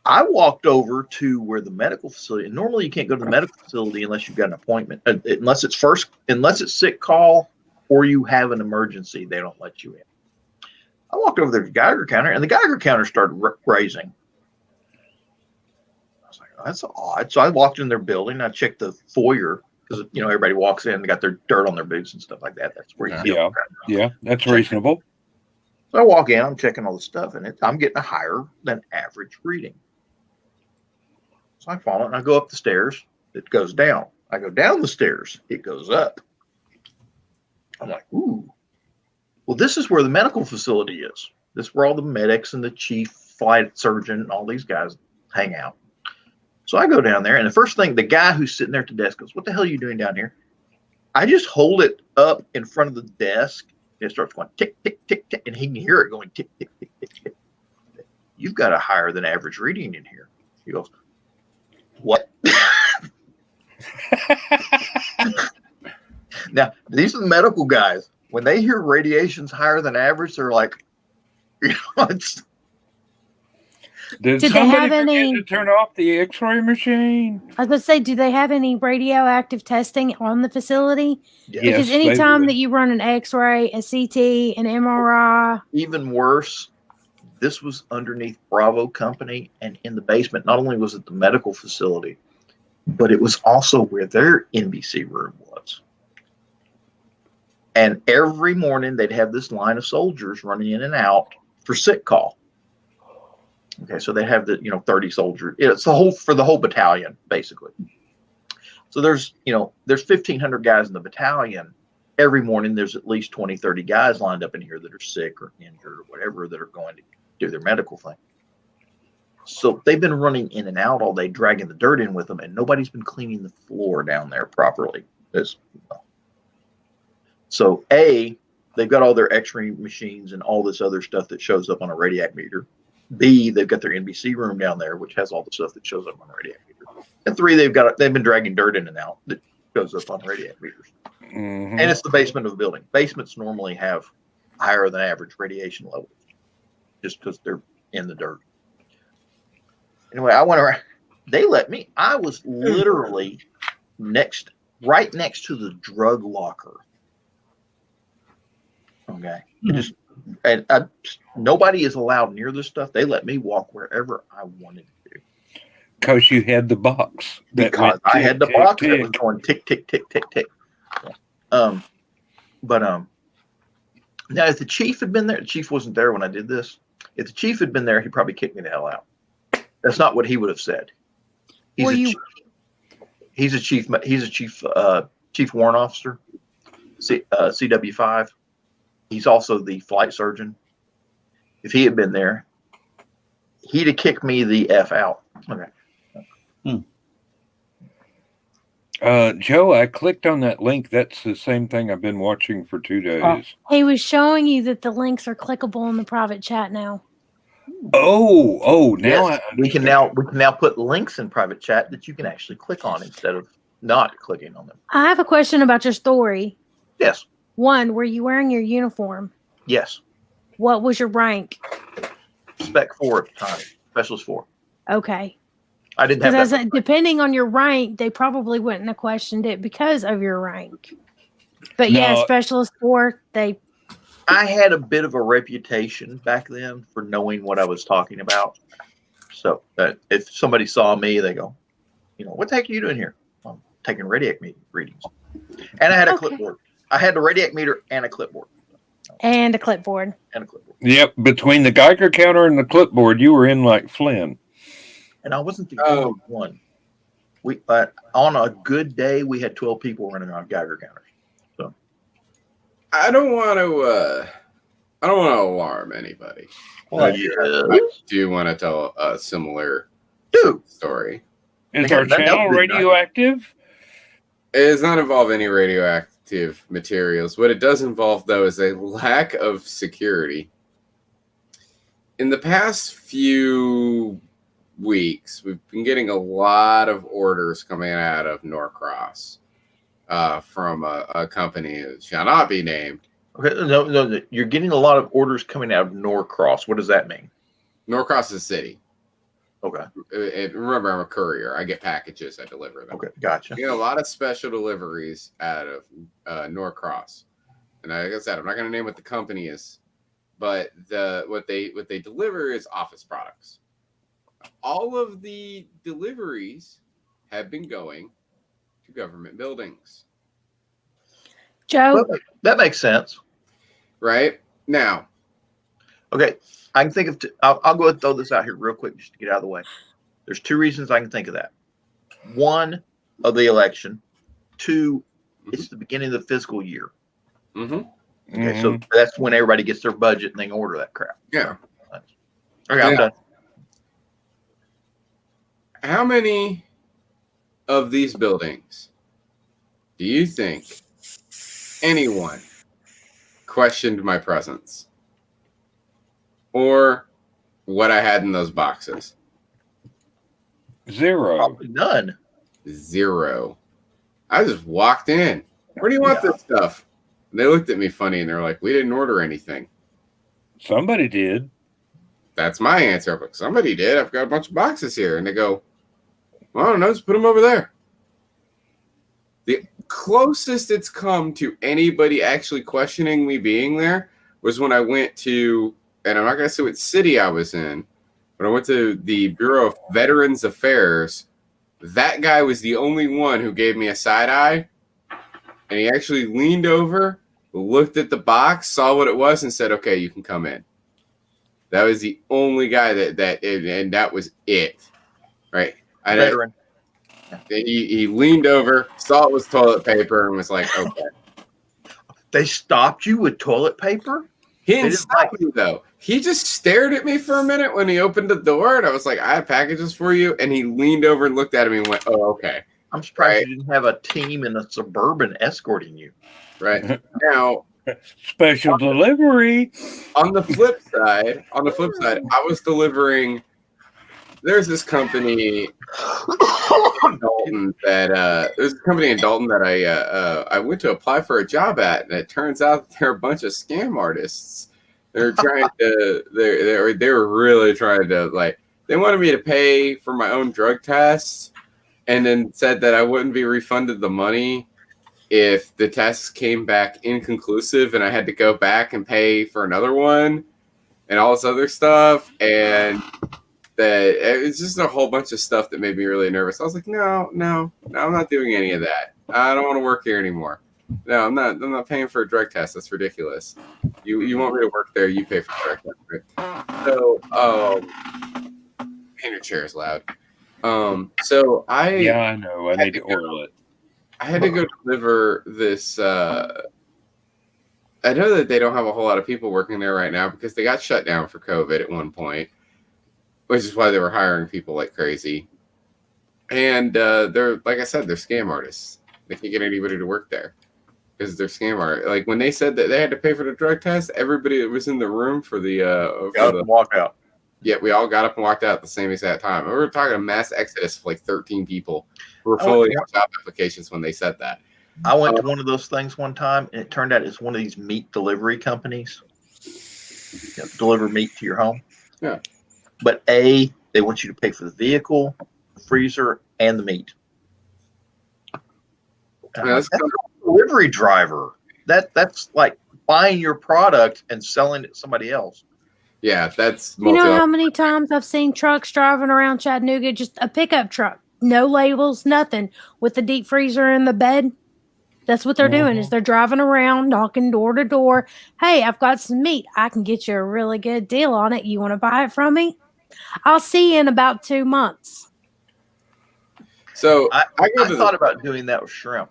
I walked over to where the medical facility, and normally you can't go to the medical facility unless you've got an appointment, unless it's sick call or you have an emergency, they don't let you in. I walked over there to the Geiger counter, and the Geiger counter started raising. I was like, oh, that's odd. So I walked in their building, I checked the foyer, because everybody walks in, they got their dirt on their boots and stuff like that. That's where you feel. Yeah, that's reasonable. So I walk in, I'm checking all the stuff, and I'm getting a higher than average reading. So I follow it, and I go up the stairs. It goes down. I go down the stairs. It goes up. I'm like, ooh. Well, this is where the medical facility is. This is where all the medics and the chief flight surgeon and all these guys hang out. So I go down there, and the first thing, the guy who's sitting there at the desk goes, what the hell are you doing down here? I just hold it up in front of the desk. It starts going tick, tick, tick, tick, and he can hear it going tick, tick, tick, tick, tick. You've got a higher than average reading in here. He goes, what? Now, these are the medical guys. When they hear radiation's higher than average, they're like, it's. Did they somebody have forget any- to turn off the X-ray machine? I was going to say, do they have any radioactive testing on the facility? Yeah. Yes, Because they anytime would. that you run an X-ray, a CT, an MRI, Even worse, this was underneath Bravo Company, and in the basement, not only was it the medical facility, but it was also where their NBC room was. And every morning they'd have this line of soldiers running in and out for sick call. Okay, so they have 30 soldiers. It's for the whole battalion, basically. So there's 1,500 guys in the battalion. Every morning there's at least 20, 30 guys lined up in here that are sick or injured or whatever that are going to do their medical thing. So they've been running in and out all day, dragging the dirt in with them, and nobody's been cleaning the floor down there properly. So they've got all their X-ray machines and all this other stuff that shows up on a radiac meter. B, they've got their NBC room down there, which has all the stuff that shows up on a radiac meter. And 3, they've been dragging dirt in and out that shows up on radiac meters. Mm-hmm. And it's the basement of the building. Basements normally have higher than average radiation levels, just because they're in the dirt. Anyway, I went around. They let me. I was literally right next to the drug locker. Okay, nobody is allowed near this stuff. They let me walk wherever I wanted to. Because you had the box. Because I had the box that was going tick, tick, tick, tick, tick. Now if the chief had been there, the chief wasn't there when I did this. If the chief had been there, he'd probably kick me the hell out. That's not what he would have said. He's a chief warrant officer, CW5. He's also the flight surgeon. If he had been there, he'd have kicked me the F out. Okay. Joe, I clicked on that link. That's the same thing I've been watching for 2 days. He was showing you that the links are clickable in the private chat now. Now Yes, we can now put links in private chat that you can actually click on instead of not clicking on them. I have a question about your story. Yes. 1, were you wearing your uniform? Yes. What was your rank? Spec 4 at the time. Specialist 4. Okay. I didn't have Because that. depending on your rank, they probably wouldn't have questioned it because of your rank. But No. yeah, Specialist 4, I had a bit of a reputation back then for knowing what I was talking about. So if somebody saw me, they go, what the heck are you doing here? I'm taking radiac readings. And I had a clipboard. I had the radiac meter and a clipboard. and a clipboard. Yep, between the Geiger counter and the clipboard, you were in like Flynn. And I wasn't the only one. On a good day, we had 12 people running on Geiger counters. So I don't want to alarm anybody. Well, I do want to tell a similar story. Is our channel radioactive? It does not involve any radioactive materials. What it does involve, though, is a lack of security. In the past few weeks, we've been getting a lot of orders coming out of Norcross from a company that shall not be named. Okay, no, you're getting a lot of orders coming out of Norcross. What does that mean? Norcross is a city. Okay. Remember, I'm a courier. I get packages. I deliver them. Okay, gotcha. You get a lot of special deliveries out of Norcross. And like I said, I'm not going to name what the company is, but what they deliver is office products. All of the deliveries have been going to government buildings. Joe? That makes sense. Right? Now. Okay. I can think of, I'll go ahead and throw this out here real quick just to get out of the way. There's two reasons I can think of that. One, of the election. Two, it's the beginning of the fiscal year. Mm-hmm. Okay, so that's when everybody gets their budget and they can order that crap. Yeah. Okay, I'm done. How many of these buildings do you think anyone questioned my presence or what I had in those boxes? Zero. Probably none. Zero. I just walked in. Where do you want this stuff? And they looked at me funny and they're like, we didn't order anything. Somebody did. That's my answer. I'm like, somebody did. I've got a bunch of boxes here. And they go, well, I don't know. Just put them over there. The closest it's come to anybody actually questioning me being there was when I went to, and I'm not going to say what city I was in, but I went to the Bureau of Veterans Affairs. That guy was the only one who gave me a side eye. And he actually leaned over looked at the box, saw what it was, and said, "Okay, you can come in." That was the only guy and that was it, right? And Veteran. he leaned over, saw it was toilet paper, and was like, "Okay." They stopped you with toilet paper? He They didn't didn't stop me though. He just stared at me for a minute when he opened the door, and I was like, "I have packages for you." And he leaned over and looked at me and went, "Oh, okay." I'm surprised Right. you didn't have a team in a Suburban escorting you. Right now, Special delivery. on the flip side, I was delivering. There's this company in Dalton that I went to apply for a job at, and it turns out they're a bunch of scam artists. They're trying to they were really trying to, like, they wanted me to pay for my own drug tests, and then said that I wouldn't be refunded the money if the tests came back inconclusive, and I had to go back and pay for another one and all this other stuff. And that it's just a whole bunch of stuff that made me really nervous. I was like, no, I'm not doing any of that. I don't want to work here anymore. No, I'm not paying for a drug test. That's ridiculous. You want me to work there, you pay for the drug test, right? So, and your chair is loud. So Yeah, I know. I need to oil it. I had to go deliver this. I know that they don't have a whole lot of people working there right now because they got shut down for COVID at one point, which is why they were hiring people like crazy. And they're, like I said, they're scam artists. They can't get anybody to work there because they're scam artists. Like when they said that they had to pay for the drug test, everybody that was in the room for the Walk out. Yeah, we all got up and walked out at the same exact time. We were talking a mass exodus of like 13 people who were filling out job applications when they said that. I went to one of those things one time, and it turned out it's one of these meat delivery companies. Deliver meat to your home. Yeah. But they want you to pay for the vehicle, the freezer, and the meat. That's a delivery driver. That's like buying your product and selling it to somebody else. Yeah, that's You know how many times I've seen trucks driving around Chattanooga, just a pickup truck, no labels, nothing, with the deep freezer in the bed? That's what they're doing, is they're driving around, knocking door to door. Hey, I've got some meat. I can get you a really good deal on it. You want to buy it from me? I'll see you in about 2 months. So I thought about doing that with shrimp.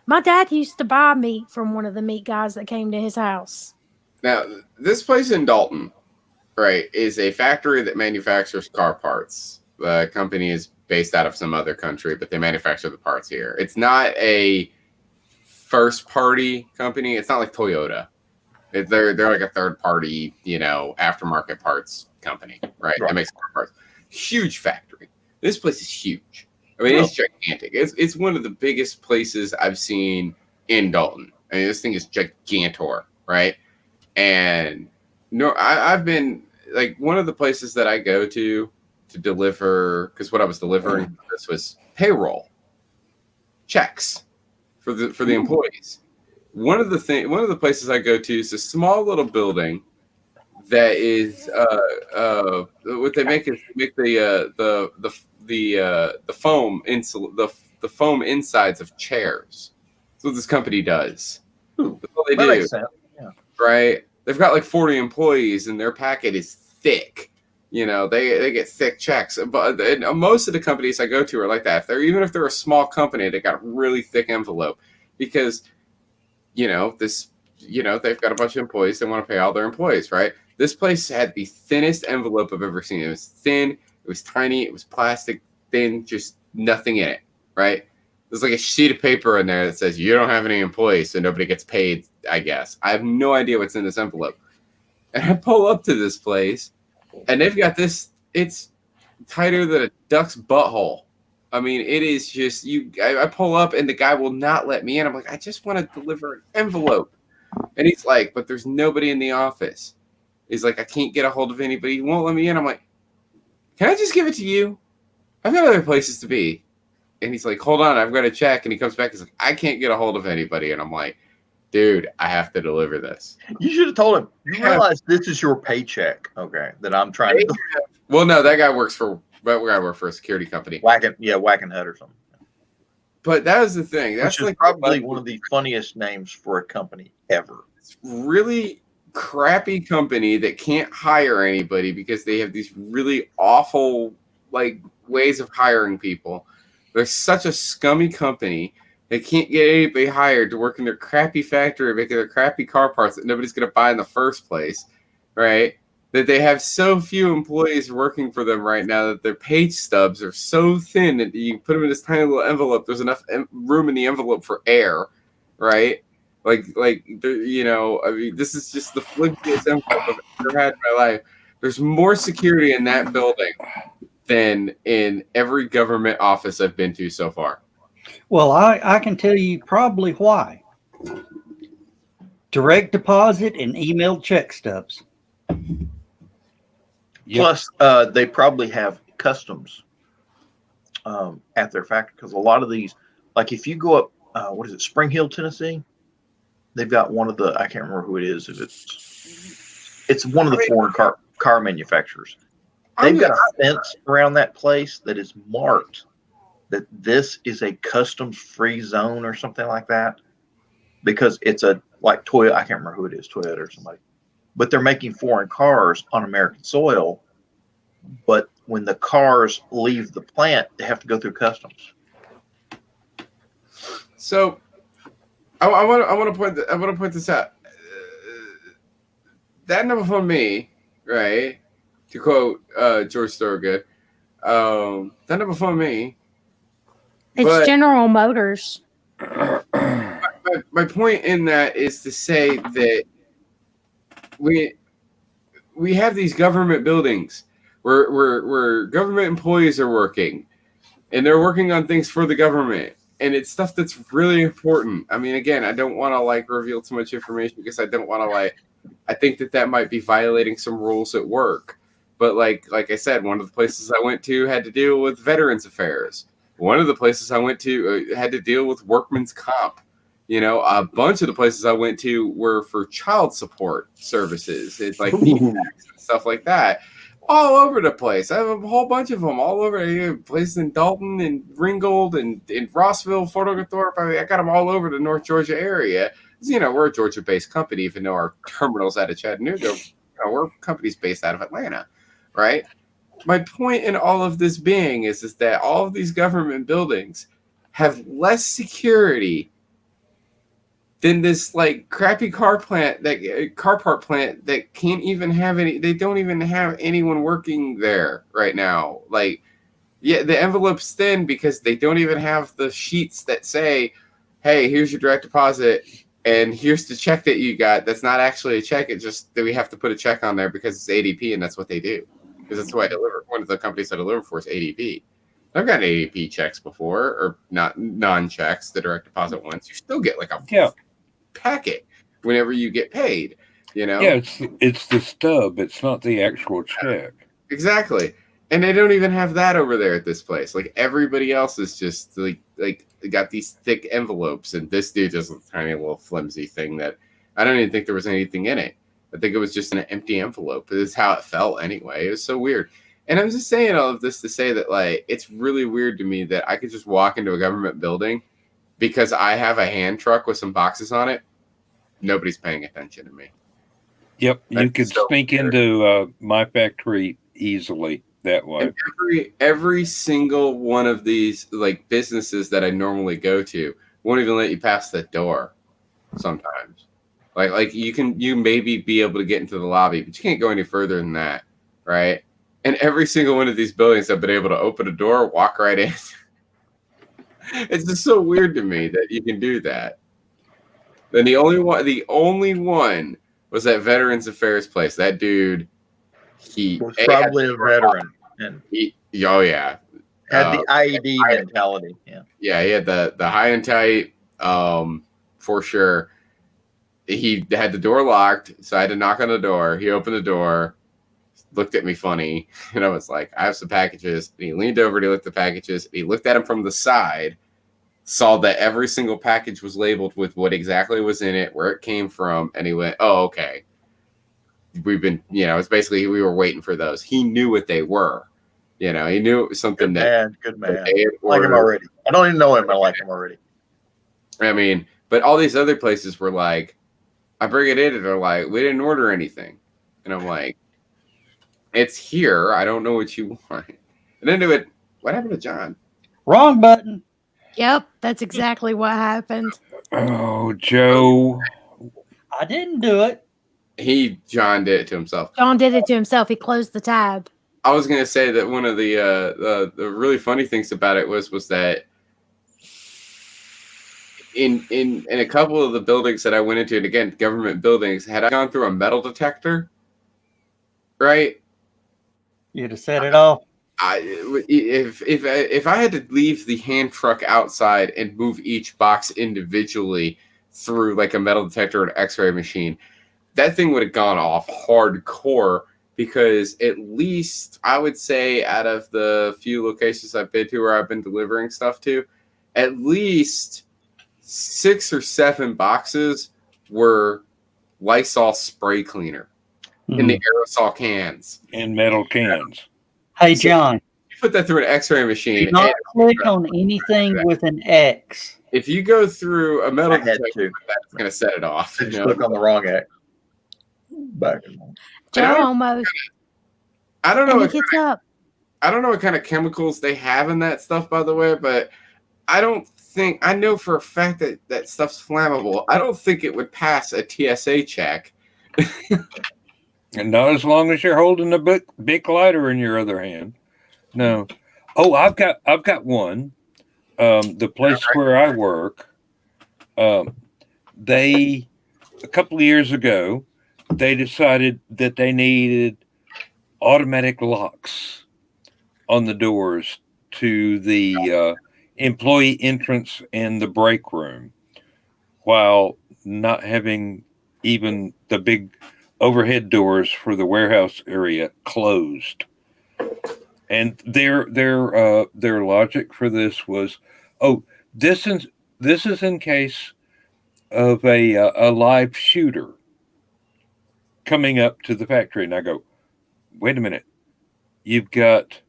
My dad used to buy meat from one of the meat guys that came to his house. Now, this place in Dalton, right, is a factory that manufactures car parts. The company is based out of some other country, but they manufacture the parts here. It's not a first-party company. It's not like Toyota. They're like a third-party, aftermarket parts company, right? That makes car parts. Huge factory. This place is huge. I mean, it's gigantic. It's one of the biggest places I've seen in Dalton. I mean, this thing is gigantor, right? And I've been, like, one of the places that I go to deliver, because what I was delivering this was payroll checks for the employees. One of the places I go to is a small little building that is what they make is make the foam the foam insides of chairs. That's what this company does. That's what they do. Makes sense. Yeah. Right? They've got like 40 employees, and their packet is thick. They get thick checks. But most of the companies I go to are like that. Even if they're a small company, they got a really thick envelope because they've got a bunch of employees. They want to pay all their employees, right? This place had the thinnest envelope I've ever seen. It was thin. It was tiny. It was plastic, thin, just nothing in it, right? There's like a sheet of paper in there that says you don't have any employees, so nobody gets paid, I guess. I have no idea what's in this envelope. And I pull up to this place, and they've got this, it's tighter than a duck's butthole. I mean, it is just, I pull up, and the guy will not let me in. I'm like, I just want to deliver an envelope. And he's like, but there's nobody in the office. He's like, I can't get a hold of anybody. He won't let me in. I'm like, can I just give it to you? I've got other places to be. And he's like, hold on, I've got to check. And he comes back. He's like, I can't get a hold of anybody. And I'm like, dude, I have to deliver this. You should have told him. You realize this is your paycheck, okay? That I'm trying to. Well, no, that guy works for a security company. Whacking Hut or something. But that was the thing. That's which is like probably one of the funniest names for a company ever. really crappy company that can't hire anybody because they have these really awful like ways of hiring people. They're such a scummy company. They can't get anybody hired to work in their crappy factory making their crappy car parts that nobody's going to buy in the first place, right? That they have so few employees working for them right now that their page stubs are so thin that you put them in this tiny little envelope. There's enough room in the envelope for air, right? Like, you know, I mean, this is just the flimsiest envelope I've ever had in my life. There's more security in that building than in every government office I've been to so far. Well, I can tell you probably why. Direct deposit and email check stubs. Yep. Plus, they probably have customs at their factory because a lot of these, like if you go up, what is it, Spring Hill, Tennessee? They've got one of the, I can't remember who it is. If it's one of the foreign car manufacturers. They've got a fence around that place that is marked that this is a customs-free zone or something like that, because it's a like Toyota. I can't remember who it is, Toyota or somebody, but they're making foreign cars on American soil. But when the cars leave the plant, they have to go through customs. So, I want to point this out. That never for me, right? To quote George Thorogood, that never for me. It's General Motors. My point in that is to say that we have these government buildings where government employees are working, and they're working on things for the government, and it's stuff that's really important. I mean, again, I don't want to like reveal too much information because I don't want to like. I think that might be violating some rules at work. But like I said, one of the places I went to had to deal with Veterans Affairs. One of the places I went to had to deal with workman's comp. You know, a bunch of the places I went to were for child support services. It's like and stuff like that. All over the place. I have a whole bunch of them all over. Places in Dalton and Ringgold and in Rossville, Fort Oglethorpe. I mean, I got them all over the North Georgia area. You know, we're a Georgia-based company, even though our terminal's out of Chattanooga. You know, we're companies based out of Atlanta, right? My point in all of this being is that all of these government buildings have less security than this like crappy car part plant that can't even have any. They don't even have anyone working there right now. Like, yeah, the envelope's thin because they don't even have the sheets that say, "Hey, here's your direct deposit." And here's the check that you got. That's not actually a check. It's just that we have to put a check on there because it's ADP, and that's what they do. Because that's who I deliver. One of the companies I deliver for is ADP. I've gotten ADP checks before, or not non-checks, the direct deposit ones. You still get like a packet whenever you get paid. You know? Yeah, it's the stub. It's not the actual check. Exactly. And they don't even have that over there at this place. Like everybody else is just like they got these thick envelopes, and this dude just a tiny little flimsy thing that I don't even think there was anything in it. I think it was just an empty envelope. This is how it felt anyway. It was so weird. And I'm just saying all of this to say that like it's really weird to me that I could just walk into a government building because I have a hand truck with some boxes on it. Nobody's paying attention to me. Yep, you could sneak into my factory easily that way. And every single one of these like businesses that I normally go to won't even let you pass the door sometimes. Like you maybe be able to get into the lobby, but you can't go any further than that, right? And every single one of these buildings I've been able to open a door, walk right in. It's just so weird to me that you can do that. Then the only one was that Veterans Affairs place. That dude, he was probably a veteran, and had the IED mentality. Yeah, he had the high and tight, for sure. He had the door locked, so I had to knock on the door. He opened the door, looked at me funny, and I was like, "I have some packages." And he leaned over, and he looked at the packages. And he looked at them from the side, saw that every single package was labeled with what exactly was in it, where it came from, and he went, "Oh, okay. We've been, it's basically we were waiting for those." He knew what they were, You know, he knew it was something Good man. they had I like him ordered. already. I don't even know him. I like him already. I mean, but all these other places were like, I bring it in and they're like, we didn't order anything. And I'm like, it's here. I don't know what you want. And then they went, what happened to John? Wrong button. Yep, that's exactly what happened. Oh, Joe. I didn't do it. John did it to himself. John did it to himself. He closed the tab. I was gonna say that one of the really funny things about it was that in a couple of the buildings that I went into, and again, government buildings, had I gone through a metal detector, right? You'd have set it off. If I had to leave the hand truck outside and move each box individually through like a metal detector or an X-ray machine, that thing would have gone off hardcore. Because at least I would say out of the few locations I've been to where I've been delivering stuff to, at least 6 or 7 boxes were Lysol spray cleaner in the aerosol cans. In metal cans. Hey, John. You put that through an X-ray machine. Do not click on anything with an X. If you go through a metal I had detector, that's going to set it off. I just click on the wrong X. Back in Joe almost. I don't know. And he What gets kind of, up. I don't know what kind of chemicals they have in that stuff, by the way, but I don't think, I know for a fact that that stuff's flammable. I don't think it would pass a TSA check. And not as long as you're holding a big lighter in your other hand. No. Oh, I've got one. The place where I work, they a couple of years ago, they decided that they needed automatic locks on the doors to the employee entrance and the break room, while not having even the big overhead doors for the warehouse area closed. And their logic for this was, oh, this is in case of a live shooter coming up to the factory. And I go, wait a minute, you've got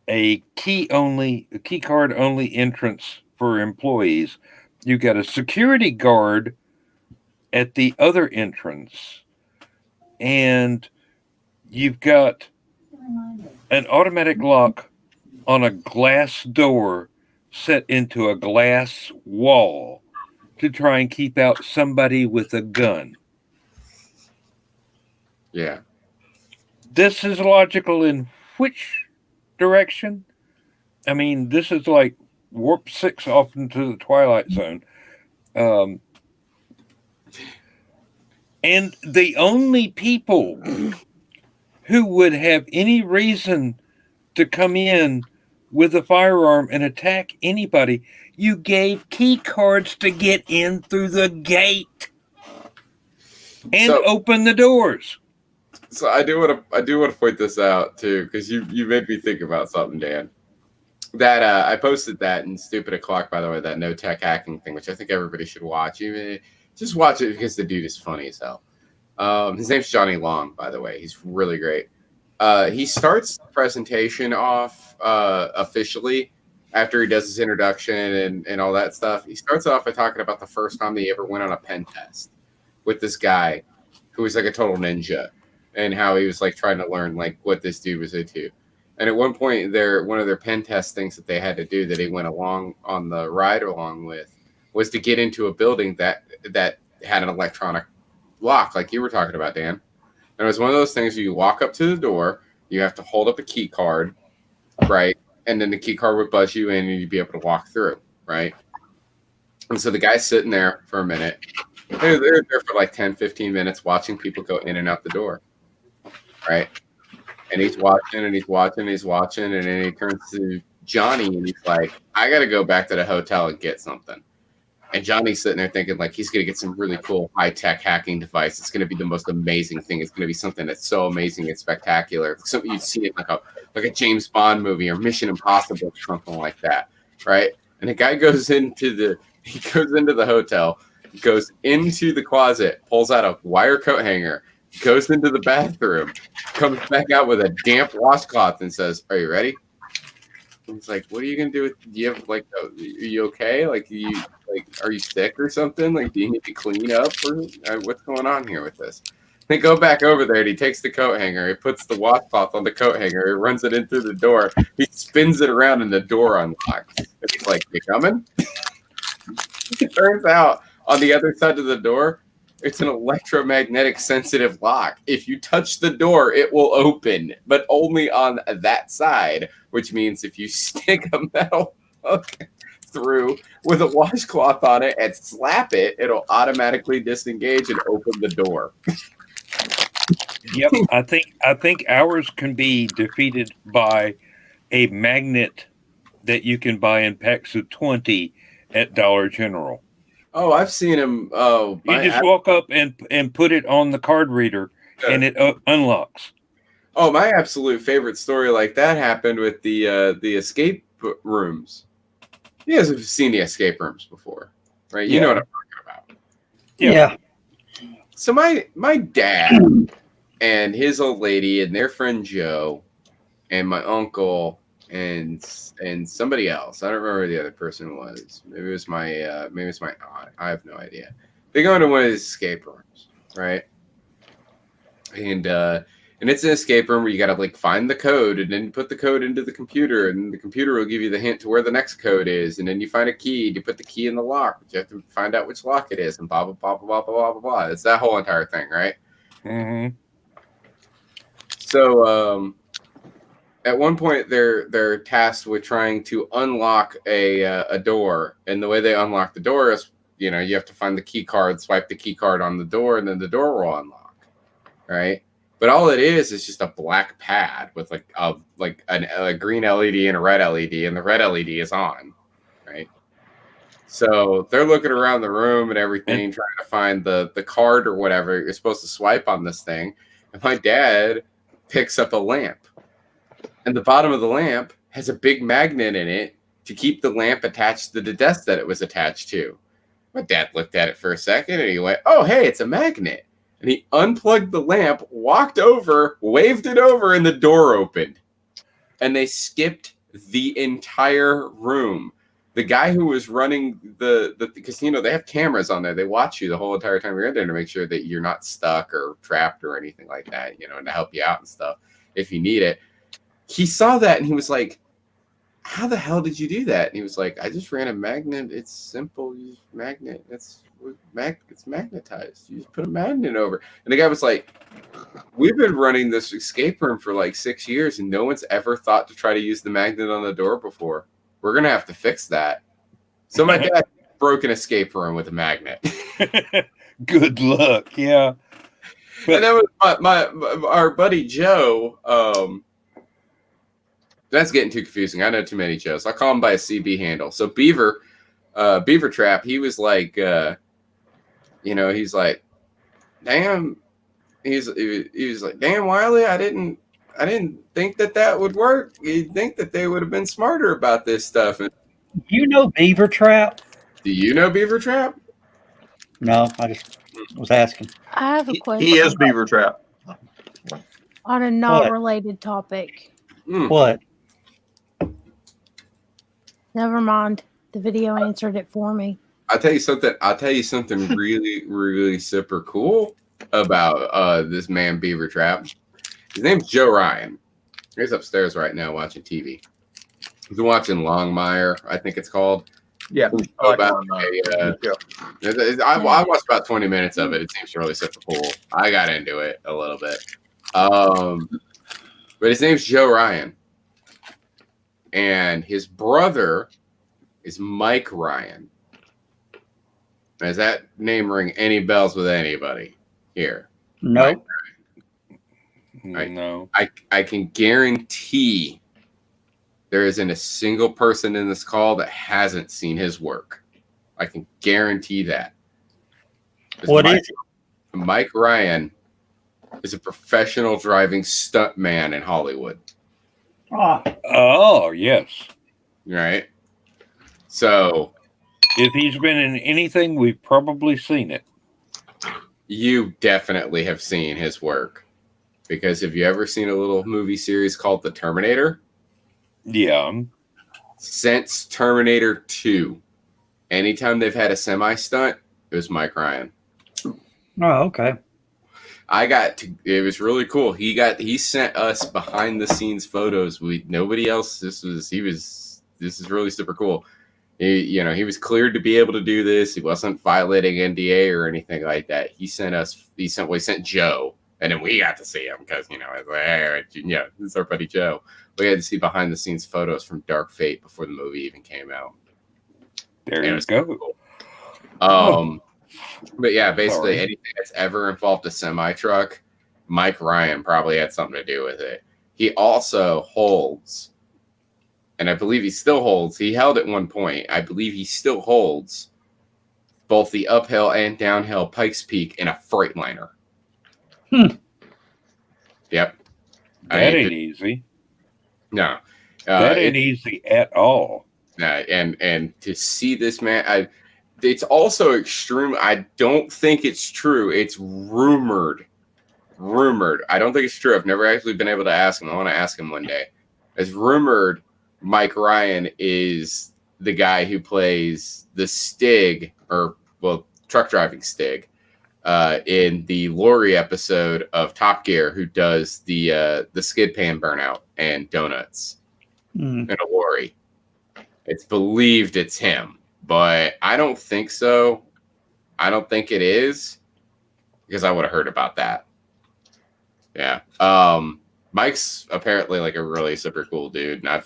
a key card only entrance for employees. You've got a security guard at the other entrance, and you've got an automatic lock on a glass door set into a glass wall to try and keep out somebody with a gun. Yeah. This is logical in which direction? I mean, this is like warp 6 off into the Twilight Zone. And the only people who would have any reason to come in with a firearm and attack anybody, you gave key cards to get in through the gate and open the doors. So I do want to point this out too, because you made me think about something, Dan. That I posted that in Stupid O'Clock, by the way, that no tech hacking thing, which I think everybody should watch. Even just watch it because the dude is funny as hell. His name's Johnny Long, by the way. He's really great. He starts the presentation off officially after he does his introduction and all that stuff. He starts off by talking about the first time that he ever went on a pen test with this guy who was like a total ninja, and how he was like trying to learn like what this dude was into. And at one point, one of their pen test things that they had to do that he went along on the ride along with was to get into a building that had an electronic lock, like you were talking about, Dan. And it was one of those things where you walk up to the door, you have to hold up a key card, right? And then the key card would buzz you in and you'd be able to walk through, right? And so the guy's sitting there for a minute. They're there for like 10, 15 minutes watching people go in and out the door, right? And he's watching and he's watching and he's watching. And then he turns to Johnny and he's like, I got to go back to the hotel and get something. And Johnny's sitting there thinking like he's going to get some really cool high-tech hacking device. It's going to be the most amazing thing. It's going to be something that's so amazing and spectacular. Something you'd see in like a James Bond movie or Mission Impossible or something like that, right? And the guy goes into the hotel, goes into the closet, pulls out a wire coat hanger, goes into the bathroom, comes back out with a damp washcloth and says, "Are you ready?" He's like, "What are you gonna do with? Do you have like, are you okay? Like, are you sick or something? Like, do you need to clean up or what's going on here with this?" They go back over there and he takes the coat hanger, he puts the washcloth on the coat hanger, he runs it in through the door, he spins it around and the door unlocks. And he's like, "You coming?" It turns out on the other side of the door, it's an electromagnetic sensitive lock. If you touch the door, it will open, but only on that side, which means if you stick a metal hook through with a washcloth on it and slap it, it'll automatically disengage and open the door. Yep, I think ours can be defeated by a magnet that you can buy in packs of 20 at Dollar General. Oh, I've seen him. Oh, You just walk up and put it on the card reader, and it unlocks. Oh, my absolute favorite story like that happened with the escape rooms. You guys have seen the escape rooms before, right? You know what I'm talking about. Yeah. So my dad and his old lady and their friend Joe and my uncle and somebody else. I don't remember who the other person was. Maybe it was my aunt. I have no idea. They go into one of these escape rooms, right? And it's an escape room where you got to like find the code and then put the code into the computer, and the computer will give you the hint to where the next code is, and then you find a key to put the key in the lock. But you have to find out which lock it is, and blah blah blah blah blah blah blah blah. It's that whole entire thing, right? Mm-hmm. So at one point they're tasked with trying to unlock a door, and the way they unlock the door is, you know, you have to find the key card, swipe the key card on the door, and then the door will unlock, right? But all it is just a black pad with like a green LED and a red LED, and the red LED is on, right? So they're looking around the room and everything, trying to find the card or whatever you're supposed to swipe on this thing. And my dad picks up a lamp, and the bottom of the lamp has a big magnet in it to keep the lamp attached to the desk that it was attached to. My dad looked at it for a second and he went, "Oh, hey, it's a magnet." And he unplugged the lamp, walked over, waved it over, and the door opened. And they skipped the entire room. The guy who was running because, you know, they have cameras on there. They watch you the whole entire time you're in there to make sure that you're not stuck or trapped or anything like that, you know, and to help you out and stuff if you need it. He saw that and he was like, "How the hell did you do that?" And he was like, "I just ran a magnet. It's simple. You just magnet. It's magnetized. You just put a magnet over." And the guy was like, "We've been running this escape room for like 6 years and no one's ever thought to try to use the magnet on the door before. We're going to have to fix that." So my dad broke an escape room with a magnet. Good luck. Yeah. And that was our buddy Joe. That's getting too confusing. I know too many Joes. I'll call him by a CB handle. So Beaver Trap, he was like, you know, he's like, "Damn," he was like, "Damn, Wiley, I didn't think that would work. You'd think that they would have been smarter about this stuff." And, You know Beaver Trap? do you know Beaver Trap? No, I just was asking. I have a question He is Beaver Trap. on a non-related topic. What? Never mind. The video answered it for me. I'll tell you something really, really super cool about this man Beaver Trap. His name's Joe Ryan. He's upstairs right now watching TV. He's watching Longmire, I think it's called. Yeah. I watched about 20 minutes of it. It seems really super cool. I got into it a little bit. But his name's Joe Ryan. And his brother is Mike Ryan. Does that name ring any bells with anybody here? No. No. I can guarantee there isn't a single person in this call that hasn't seen his work. I can guarantee that. What is it? Mike Ryan is a professional driving stuntman in Hollywood. Oh, yes. Right? So if he's been in anything, we've probably seen it. you definitely have seen his work. Because have you ever seen a little movie series called The Terminator? Yeah. Since Terminator 2, anytime they've had a semi stunt, it was Mike Ryan. Oh, okay. It was really cool. He sent us behind the scenes photos. Nobody else. This is really super cool. He was cleared to be able to do this. He wasn't violating NDA or anything like that. He sent Joe, and then we got to see him because it's like, hey, this is our buddy Joe. We had to see behind the scenes photos from Dark Fate before the movie even came out. There And it you was go. super cool. But yeah, basically Sorry. anything that's ever involved a semi truck, Mike Ryan probably had something to do with it. He also holds, and I believe he still holds. He held at one point. I believe he still holds both the uphill and downhill Pikes Peak in a Freightliner. Yep. That ain't easy. No. That ain't easy at all. And to see this man, it's also extreme. I don't think it's true. It's rumored. I don't think it's true. I've never actually been able to ask him. I want to ask him one day. It's rumored Mike Ryan is the guy who plays the Stig, truck driving Stig, in the Lori episode of Top Gear, who does the skid pan burnout and donuts in a lorry. It's believed it's him, but I don't think so. I don't think it is, because I would have heard about that. Yeah. Mike's apparently like a really super cool dude, and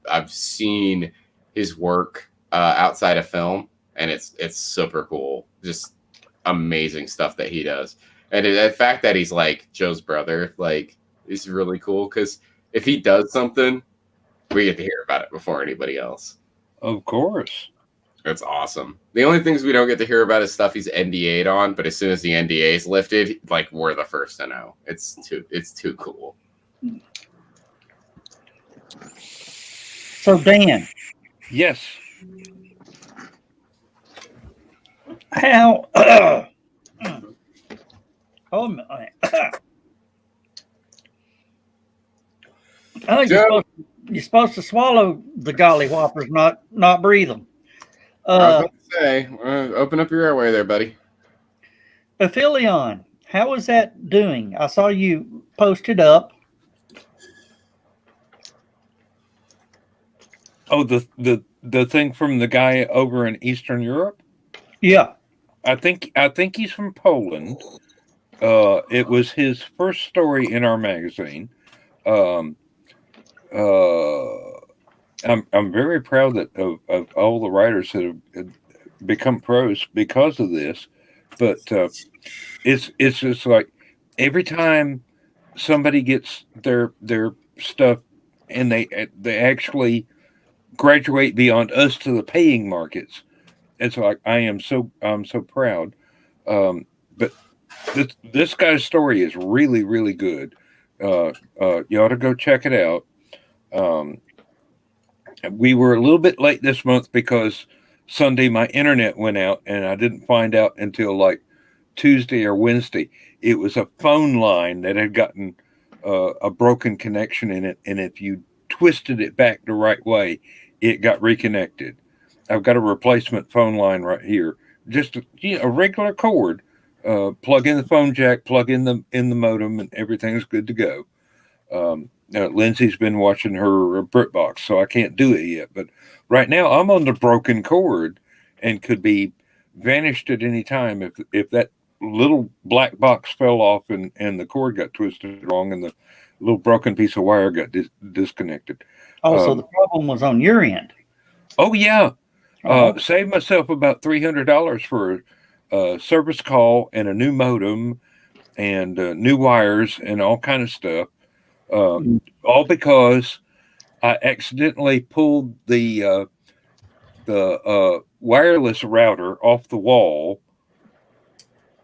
I've seen his work outside of film, and it's super cool. Just amazing stuff that he does, and the fact that he's like Joe's brother, like, is really cool, because if he does something, we get to hear about it before anybody else. Of course. That's awesome. The only things we don't get to hear about is stuff he's NDA'd on, but as soon as the NDA is lifted, like, we're the first to know. It's too cool. So, Dan. Yes. How? Oh my! Oh, you're supposed to swallow the golly whoppers, not breathe them. I was about to say, open up your airway there, buddy. Aphelion, how is that doing? I saw you posted up. Oh, the thing from the guy over in Eastern Europe? Yeah. I think he's from Poland. It was his first story in our magazine. I'm very proud of all the writers that have become pros because of this. But it's just like every time somebody gets their stuff and they actually graduate beyond us to the paying markets, it's like I'm so proud. But this guy's story is really, really good. You ought to go check it out. We were a little bit late this month because Sunday my internet went out and I didn't find out until like Tuesday or Wednesday. It was a phone line that had gotten a broken connection in it, and if you twisted it back the right way, it got reconnected. I've got a replacement phone line right here, just a regular cord. Plug in the phone jack, plug in the modem, and everything's good to go. Lindsay's been watching her BritBox, so I can't do it yet. But right now, I'm on the broken cord and could be vanished at any time if that little black box fell off and the cord got twisted wrong and the little broken piece of wire got disconnected. Also, the problem was on your end. Oh, yeah. Saved myself about $300 for a service call and a new modem and new wires and all kind of stuff. All because I accidentally pulled the wireless router off the wall,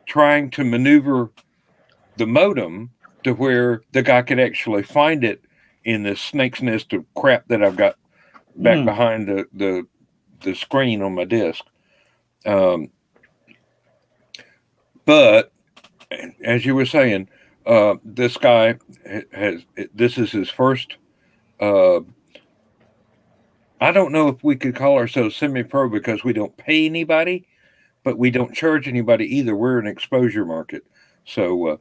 trying to maneuver the modem to where the guy could actually find it in this snake's nest of crap that I've got back behind the screen on my desk. But as you were saying, this guy has this is his first. Uh, I don't know if we could call ourselves semi-pro because we don't pay anybody, but we don't charge anybody either. We're an exposure market, so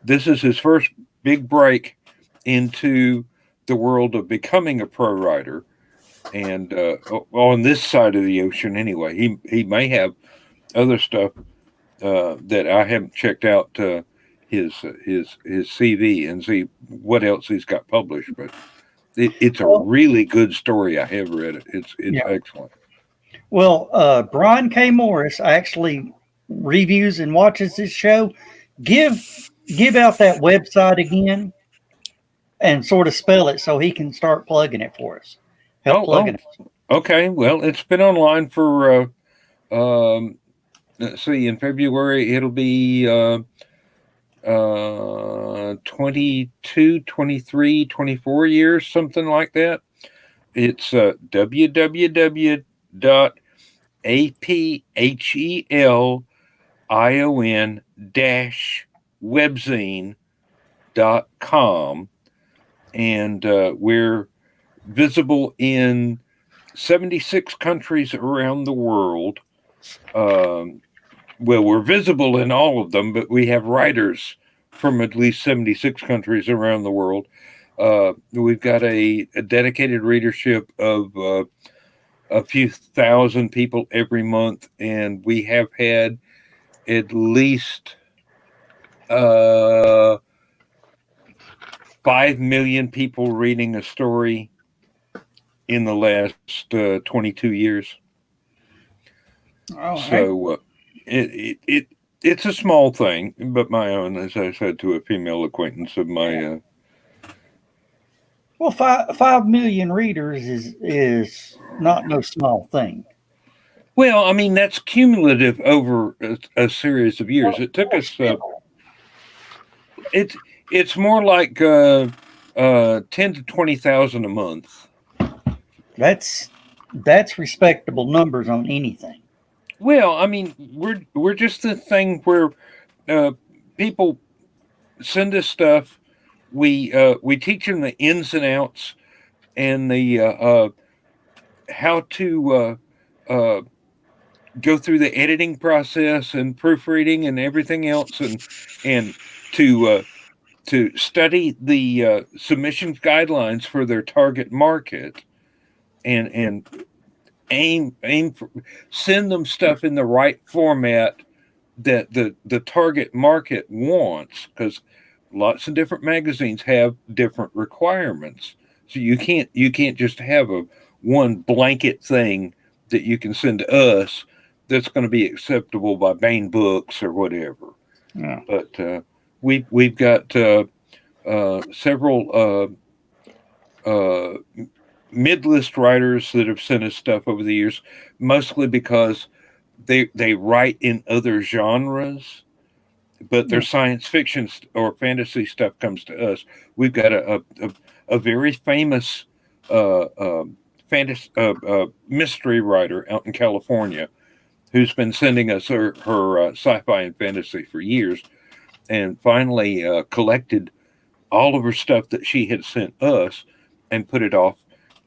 this is his first big break into the world of becoming a pro writer, and on this side of the ocean, anyway. He may have other stuff that I haven't checked out his CV and see what else he's got published, but it's a Well, really good story. I have read it. It's yeah. excellent. Well, Brian K. Morris actually reviews and watches this show. Give out that website again and sort of spell it so he can start plugging it for us. Help plugging it. Okay. Well, it's been online for let's see, in February it'll be 22, 23, 24 years, something like that. It's www.aphellion-webzine.com, and we're visible in 76 countries around the world. Well, we're visible in all of them, but we have writers from at least 76 countries around the world. We've got a dedicated readership of a few thousand people every month, and we have had at least 5 million people reading a story in the last 22 years. Oh, So it's a small thing, but my own, as I said to a female acquaintance of my. Well, 5 million readers is not no small thing. Well, I mean that's cumulative over a series of years. It took us. It's more like 10 to 20,000 a month. That's respectable numbers on anything. Well, I mean we're just the thing where people send us stuff. We teach them the ins and outs and the how to go through the editing process and proofreading and everything else, and to study the submissions guidelines for their target market, and aim for, send them stuff in the right format that the target market wants, because lots of different magazines have different requirements. So you can't just have a one blanket thing that you can send to us that's going to be acceptable by Bain Books or whatever. Yeah. But we've got several mid-list writers that have sent us stuff over the years, mostly because they write in other genres, but their science fiction or fantasy stuff comes to us. We've got a very famous fantasy mystery writer out in California who's been sending us her sci-fi and fantasy for years, and finally collected all of her stuff that she had sent us and put it off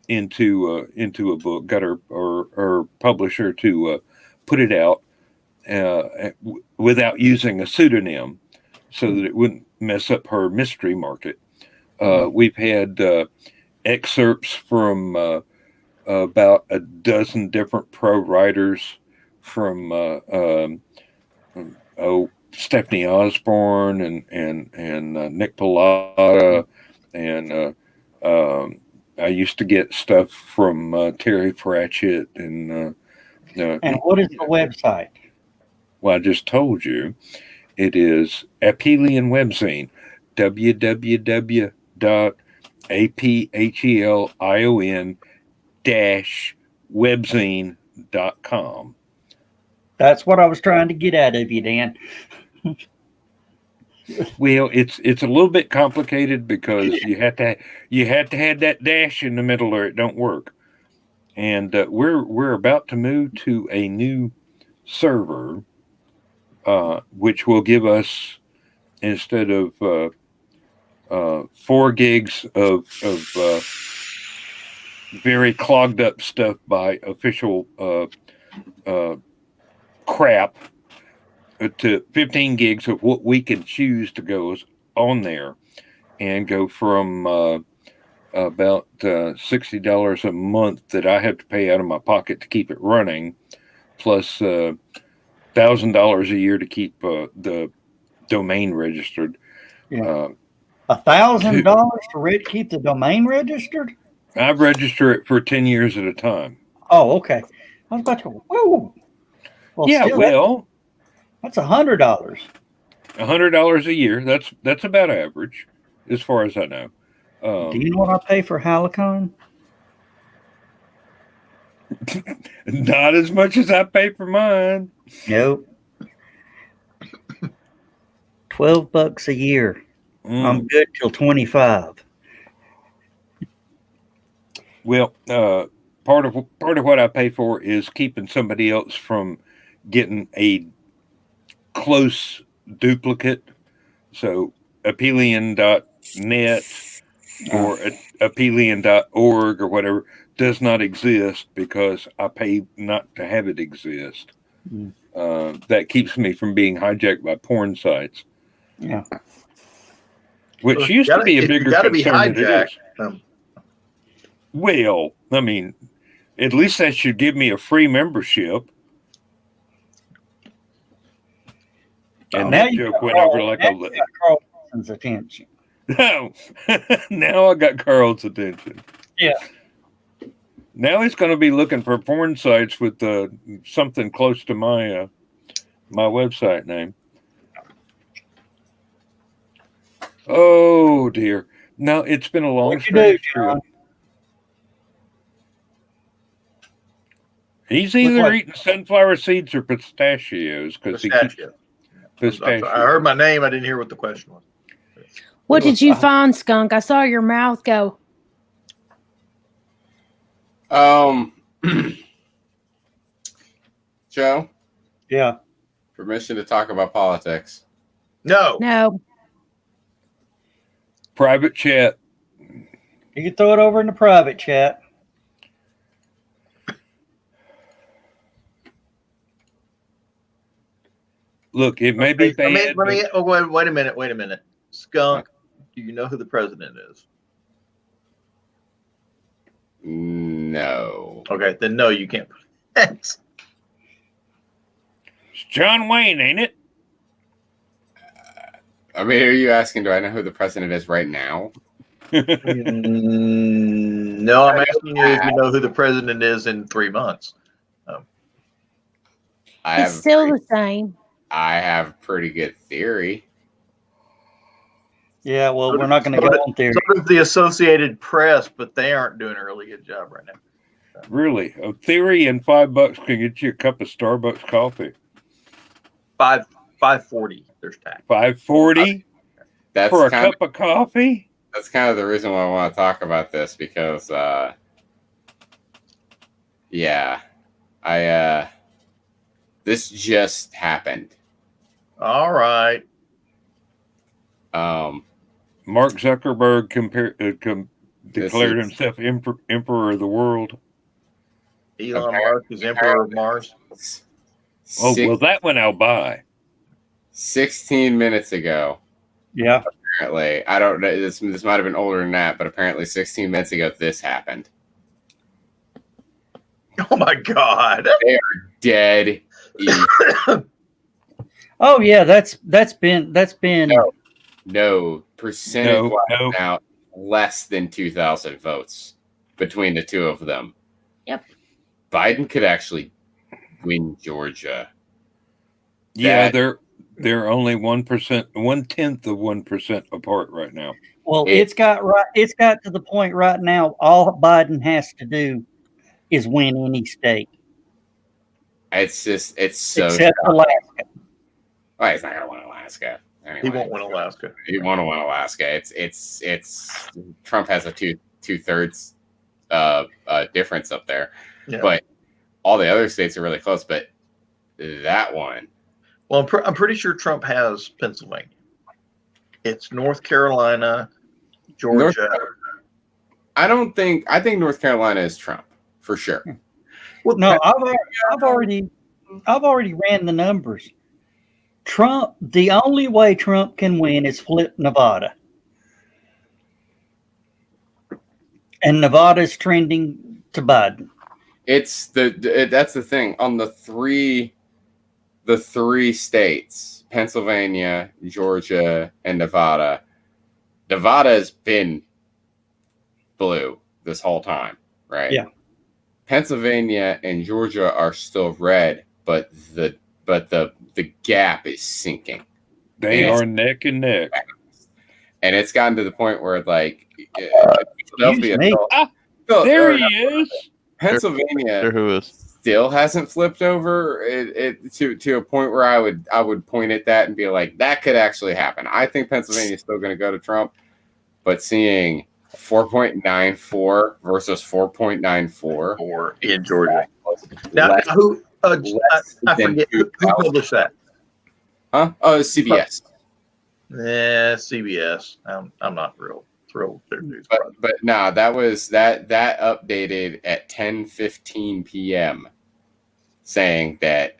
into a book. Got her publisher to put it out without using a pseudonym, so that it wouldn't mess up her mystery market. We've had excerpts from about a dozen different pro writers, from Stephanie Osborne and Nick Pilata, and I used to get stuff from Terry Pratchett and what is the website? Well, I just told you. It is Aphelion Webzine, www.aphelion-webzine.com. That's what I was trying to get out of you, Dan. Well, it's a little bit complicated because you have to have that dash in the middle or it don't work. And we're about to move to a new server, which will give us instead of 4 gigs of very clogged up stuff by official crap to 15 gigs of what we can choose to go on there, and go from about $60 a month that I have to pay out of my pocket to keep it running, plus $1,000 a year to keep the domain registered. Yeah. $1,000 to keep the domain registered? I register it for 10 years at a time. Oh, okay. I was about to. Whoa. Well, Yeah, still, well, that's $100. $100 a year. That's about average, as far as I know. Do you know what I pay for Halicon? Not as much as I pay for mine. Nope. $12 a year. I'm good till 25. Well, part of what I pay for is keeping somebody else from getting a close duplicate. So Apelian.net or Apelian.org or whatever does not exist because I pay not to have it exist. That keeps me from being hijacked by porn sites. Yeah. Which Well, used to be a bigger concern than it is. Well, I mean, at least that should give me a free membership. And Now that you joke got went Carl- over like now a you got Carlson's attention. No. Now I got Carl's attention. Yeah. Now he's going to be looking for porn sites with something close to my my website name. Oh dear! No, it's been a long What'd you do, trip. John? He's Look either like- eating sunflower seeds or pistachios because he keeps Pistachio. pistachios. I heard my name. I didn't hear what the question was. What did you find, Skunk? I saw your mouth go. Joe, Yeah. permission to talk about politics. No. No. Private chat. You can throw it over in the private chat. Look, it may be bad. Wait a minute. Skunk, do you know who the president is? No. Okay, then no, you can't. Thanks. It's John Wayne, ain't it? I mean, are you asking, do I know who the president is right now? No, I'm asking you if you know who the president is in 3 months. It's still the same. I have a pretty good theory. Yeah, well, we're not going to go on theory. So does the Associated Press, but they aren't doing a really good job right now. Really, a theory and $5 can get you a cup of Starbucks coffee. $5.40. There's tax. $5.40 That's for a kind cup of coffee. That's kind of the reason why I want to talk about this because, this just happened. All right. Mark Zuckerberg declared is- himself emperor of the world. Elon Musk is Emperor of Mars. Oh, well, that one I'll buy. 16 minutes ago, Yeah. apparently. I don't know. This might have been older than that, but apparently 16 minutes ago, this happened. Oh my God. Dead. Oh yeah, that's been No. Percentage No. out less than 2,000 votes between the two of them. Yep. Biden could actually win Georgia. Yeah, they're only 1%, 1/10 of 1% apart right now. well. It's got to the point right now. All Biden has to do is win any state It's so. except Alaska. Well, he's not gonna win Alaska. Anyway. He won't win Alaska. He won't win Alaska. It's Trump has a two-thirds difference up there, Yeah. but all the other states are really close. But that one, Well, I'm pretty sure Trump has Pennsylvania. It's North Carolina, Georgia. I think North Carolina is Trump for sure. Well, No, I've already ran the numbers. Trump, the only way Trump can win is flip Nevada. And Nevada is trending to Biden. It's that's the thing on the three states, Pennsylvania, Georgia, and Nevada. Nevada has been blue this whole time, right? Yeah. Pennsylvania and Georgia are still red, but the gap is sinking. They are neck and neck. And it's gotten to the point where like Philadelphia, There he is. Pennsylvania There who is. still hasn't flipped over it to a point where I would point at that and be like, that could actually happen. I think Pennsylvania is still going to go to Trump, but seeing 4.94 versus 4.94 or in Georgia. Now, who? I forget who published that. Huh? Oh, it's CBS. CBS. I'm not real thrilled with their news. But no, that updated at 10:15 p.m. saying that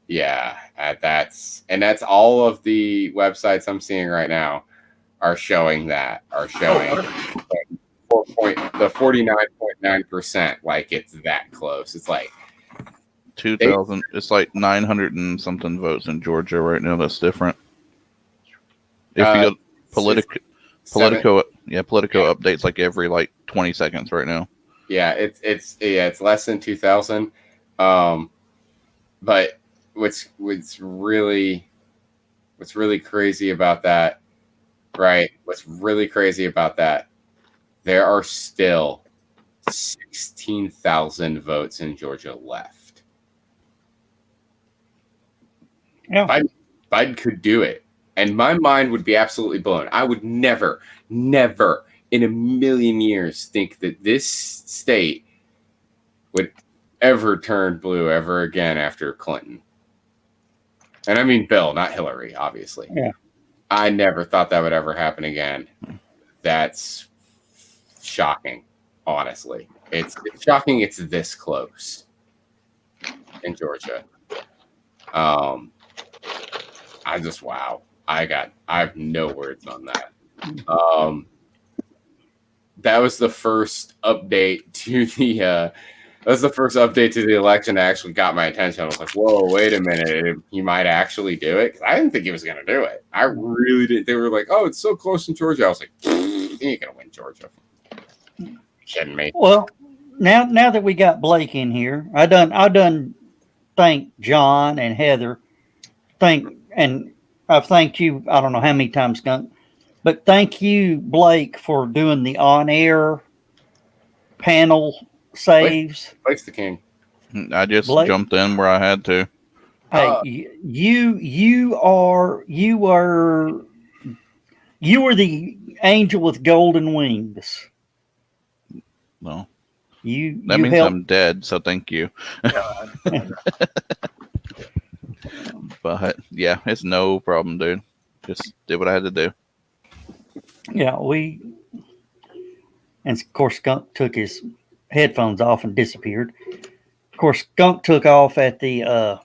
that's all of the websites I'm seeing right now are showing the 49.9%, like it's that close. It's like 2,000. It's like 900 and something votes in Georgia right now. That's different. If you go Politico updates like every 20 seconds right now. Yeah, it's less than 2,000. But what's really crazy about that, right? What's really crazy about that? There are still 16,000 votes in Georgia left. Yeah. Biden could do it. And my mind would be absolutely blown. I would never in a million years think that this state would ever turn blue ever again after Clinton. And I mean Bill, not Hillary, obviously. Yeah. I never thought that would ever happen again. That's shocking, honestly. It's shocking it's this close in Georgia. Wow. I have no words on that. That was the first update to the election that actually got my attention. I was like, whoa, wait a minute. He might actually do it. 'Cause I didn't think he was going to do it. I really did. They were like, oh, it's so close in Georgia. I was like, he ain't going to win Georgia. Kidding me. Well, now that we got Blake in here, I done thank John and Heather. And I've thanked you, I don't know how many times, Skunk, but thank you, Blake, for doing the on-air panel saves. Blake's the king. I just Blake? jumped in where I had to. Hey, you were the angel with golden wings. No, That that means I'm dead. So thank you. But yeah, it's no problem, dude. Just did what I had to do. Yeah, and of course Skunk took his headphones off and disappeared. Of course, Skunk took off at the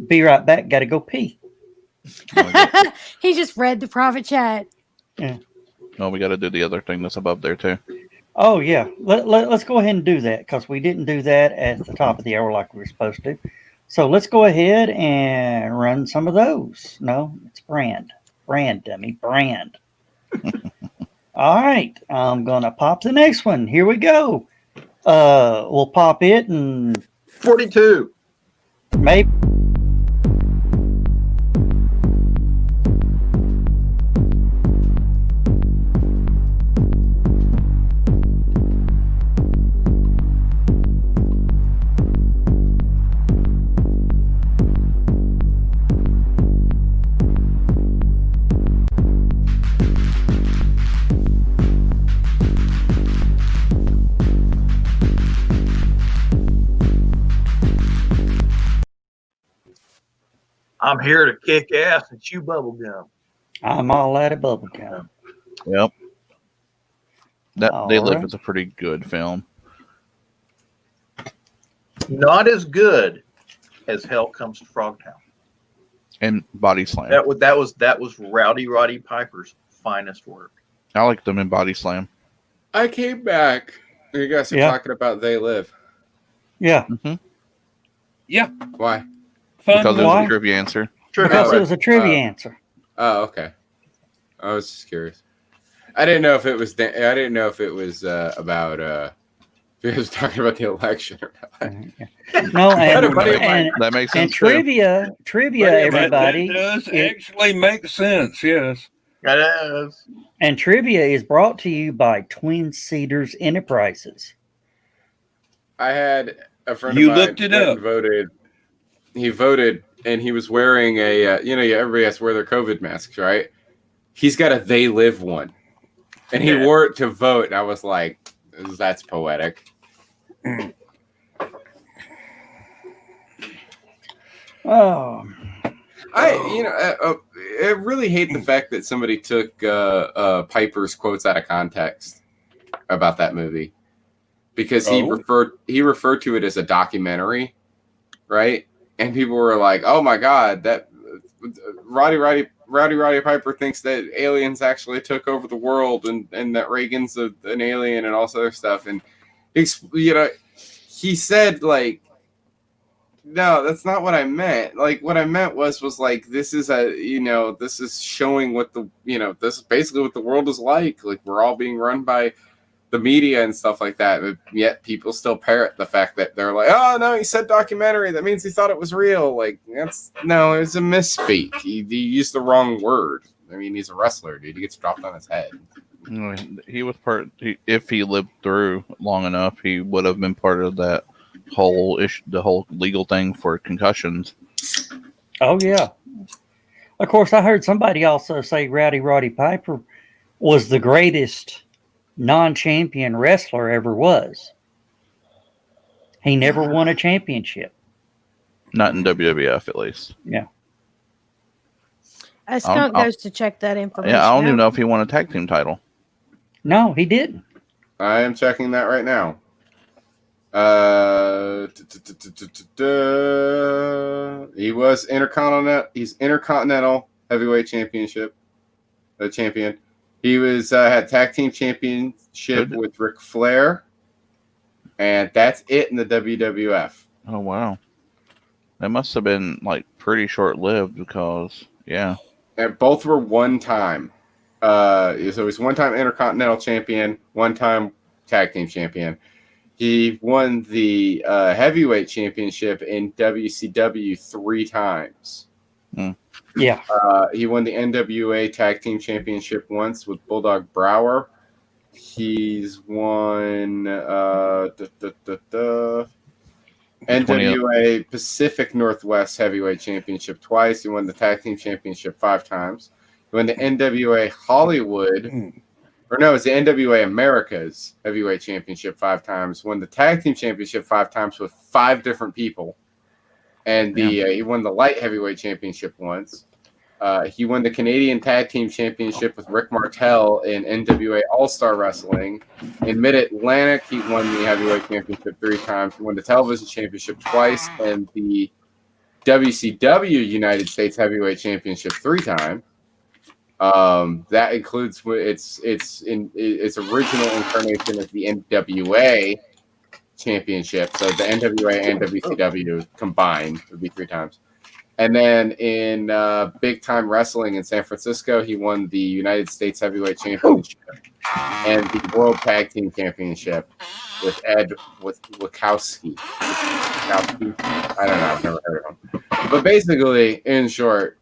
be right back, gotta go pee. He just read the private chat. Yeah. Oh, we got to do the other thing that's above there too. Oh yeah. Let's go ahead and do that because we didn't do that at the top of the hour like we were supposed to. So let's go ahead and run some of those. No, it's brand, dummy, brand. All right, I'm gonna pop the next one. Here we go. We'll pop it and 42. maybe. I'm here to kick ass and chew bubble gum. I'm all out of bubble gum. Yep. That All They Live right. is a pretty good film. Not as good as Hell Comes to Frogtown. And Body Slam. That was Rowdy Roddy Piper's finest work. I like them in Body Slam. I came back. You guys are Yeah. talking about They Live. Yeah, Yeah, Why? fun. Because it was Why? a trivia answer. because Oh, it was a trivia oh. answer. Oh, okay. I was just curious. I didn't know if it was. I didn't know if it was about. If it was talking about the election or not. No, But and, it and, That makes and sense. too. trivia, everybody, That does it- actually make sense. Yes. That is. and trivia is brought to you by Twin Cedars Enterprises. I had a friend You of mine looked it went up. and voted. He voted, and he was wearing a. Everybody has to wear their COVID masks, right? He's got a They Live one, and he Yeah. wore it to vote. And I was like, "That's poetic." Oh, I really hate the fact that somebody took Piper's quotes out of context about that movie, because he Oh. referred to it as a documentary, right? And people were like, "Oh my God, that Rowdy Piper thinks that aliens actually took over the world, and that Reagan's an alien and all this other stuff." And he said like, "No, that's not what I meant. Like, what I meant was like, this is this is showing what this is basically what the world is like. Like, we're all being run by the media and stuff like that. But yet people still parrot the fact that they're like, oh no, he said documentary. That means he thought it was real. Like, it's a misspeak. He used the wrong word. I mean, he's a wrestler, dude. He gets dropped on his head. He was if he lived through long enough, he would have been part of that whole issue, the whole legal thing for concussions. oh yeah. Of course, I heard somebody also say Rowdy Roddy Piper was the greatest non-champion wrestler ever was. He never won a championship. Not in WWF, at least. Yeah. A skunk I'll- goes to check that information. Yeah, I don't even out. know if he won a tag team title. No, he didn't. I am checking that right now. He was intercontinental. He's intercontinental heavyweight championship champion. He was had tag team championship Good. with Ric Flair, and that's it in the WWF. Oh wow, that must have been like pretty short lived because And both were one time. So he's one time intercontinental champion, one time tag team champion. He won the heavyweight championship in WCW 3 times. Yeah. He won the NWA Tag Team Championship once with Bulldog Brower. He's won NWA Pacific Northwest Heavyweight Championship twice. He won the Tag Team Championship 5 times. He won the NWA Hollywood, or no, it's the NWA Americas Heavyweight Championship 5 times. Won the Tag Team Championship 5 times with 5 different people. And he won the Light Heavyweight Championship once. He won the Canadian Tag Team Championship with Rick Martel in NWA All-Star Wrestling. In Mid-Atlantic, he won the Heavyweight Championship 3 times. He won the Television Championship twice and the WCW United States Heavyweight Championship 3 times. That includes its original incarnation as the NWA Championship. So the NWA and WCW combined would be 3 times. And then in Big Time Wrestling in San Francisco, he won the United States Heavyweight Championship and the World Tag Team Championship with Ed Wachowski. I don't know. I've never heard of him. But basically, in short,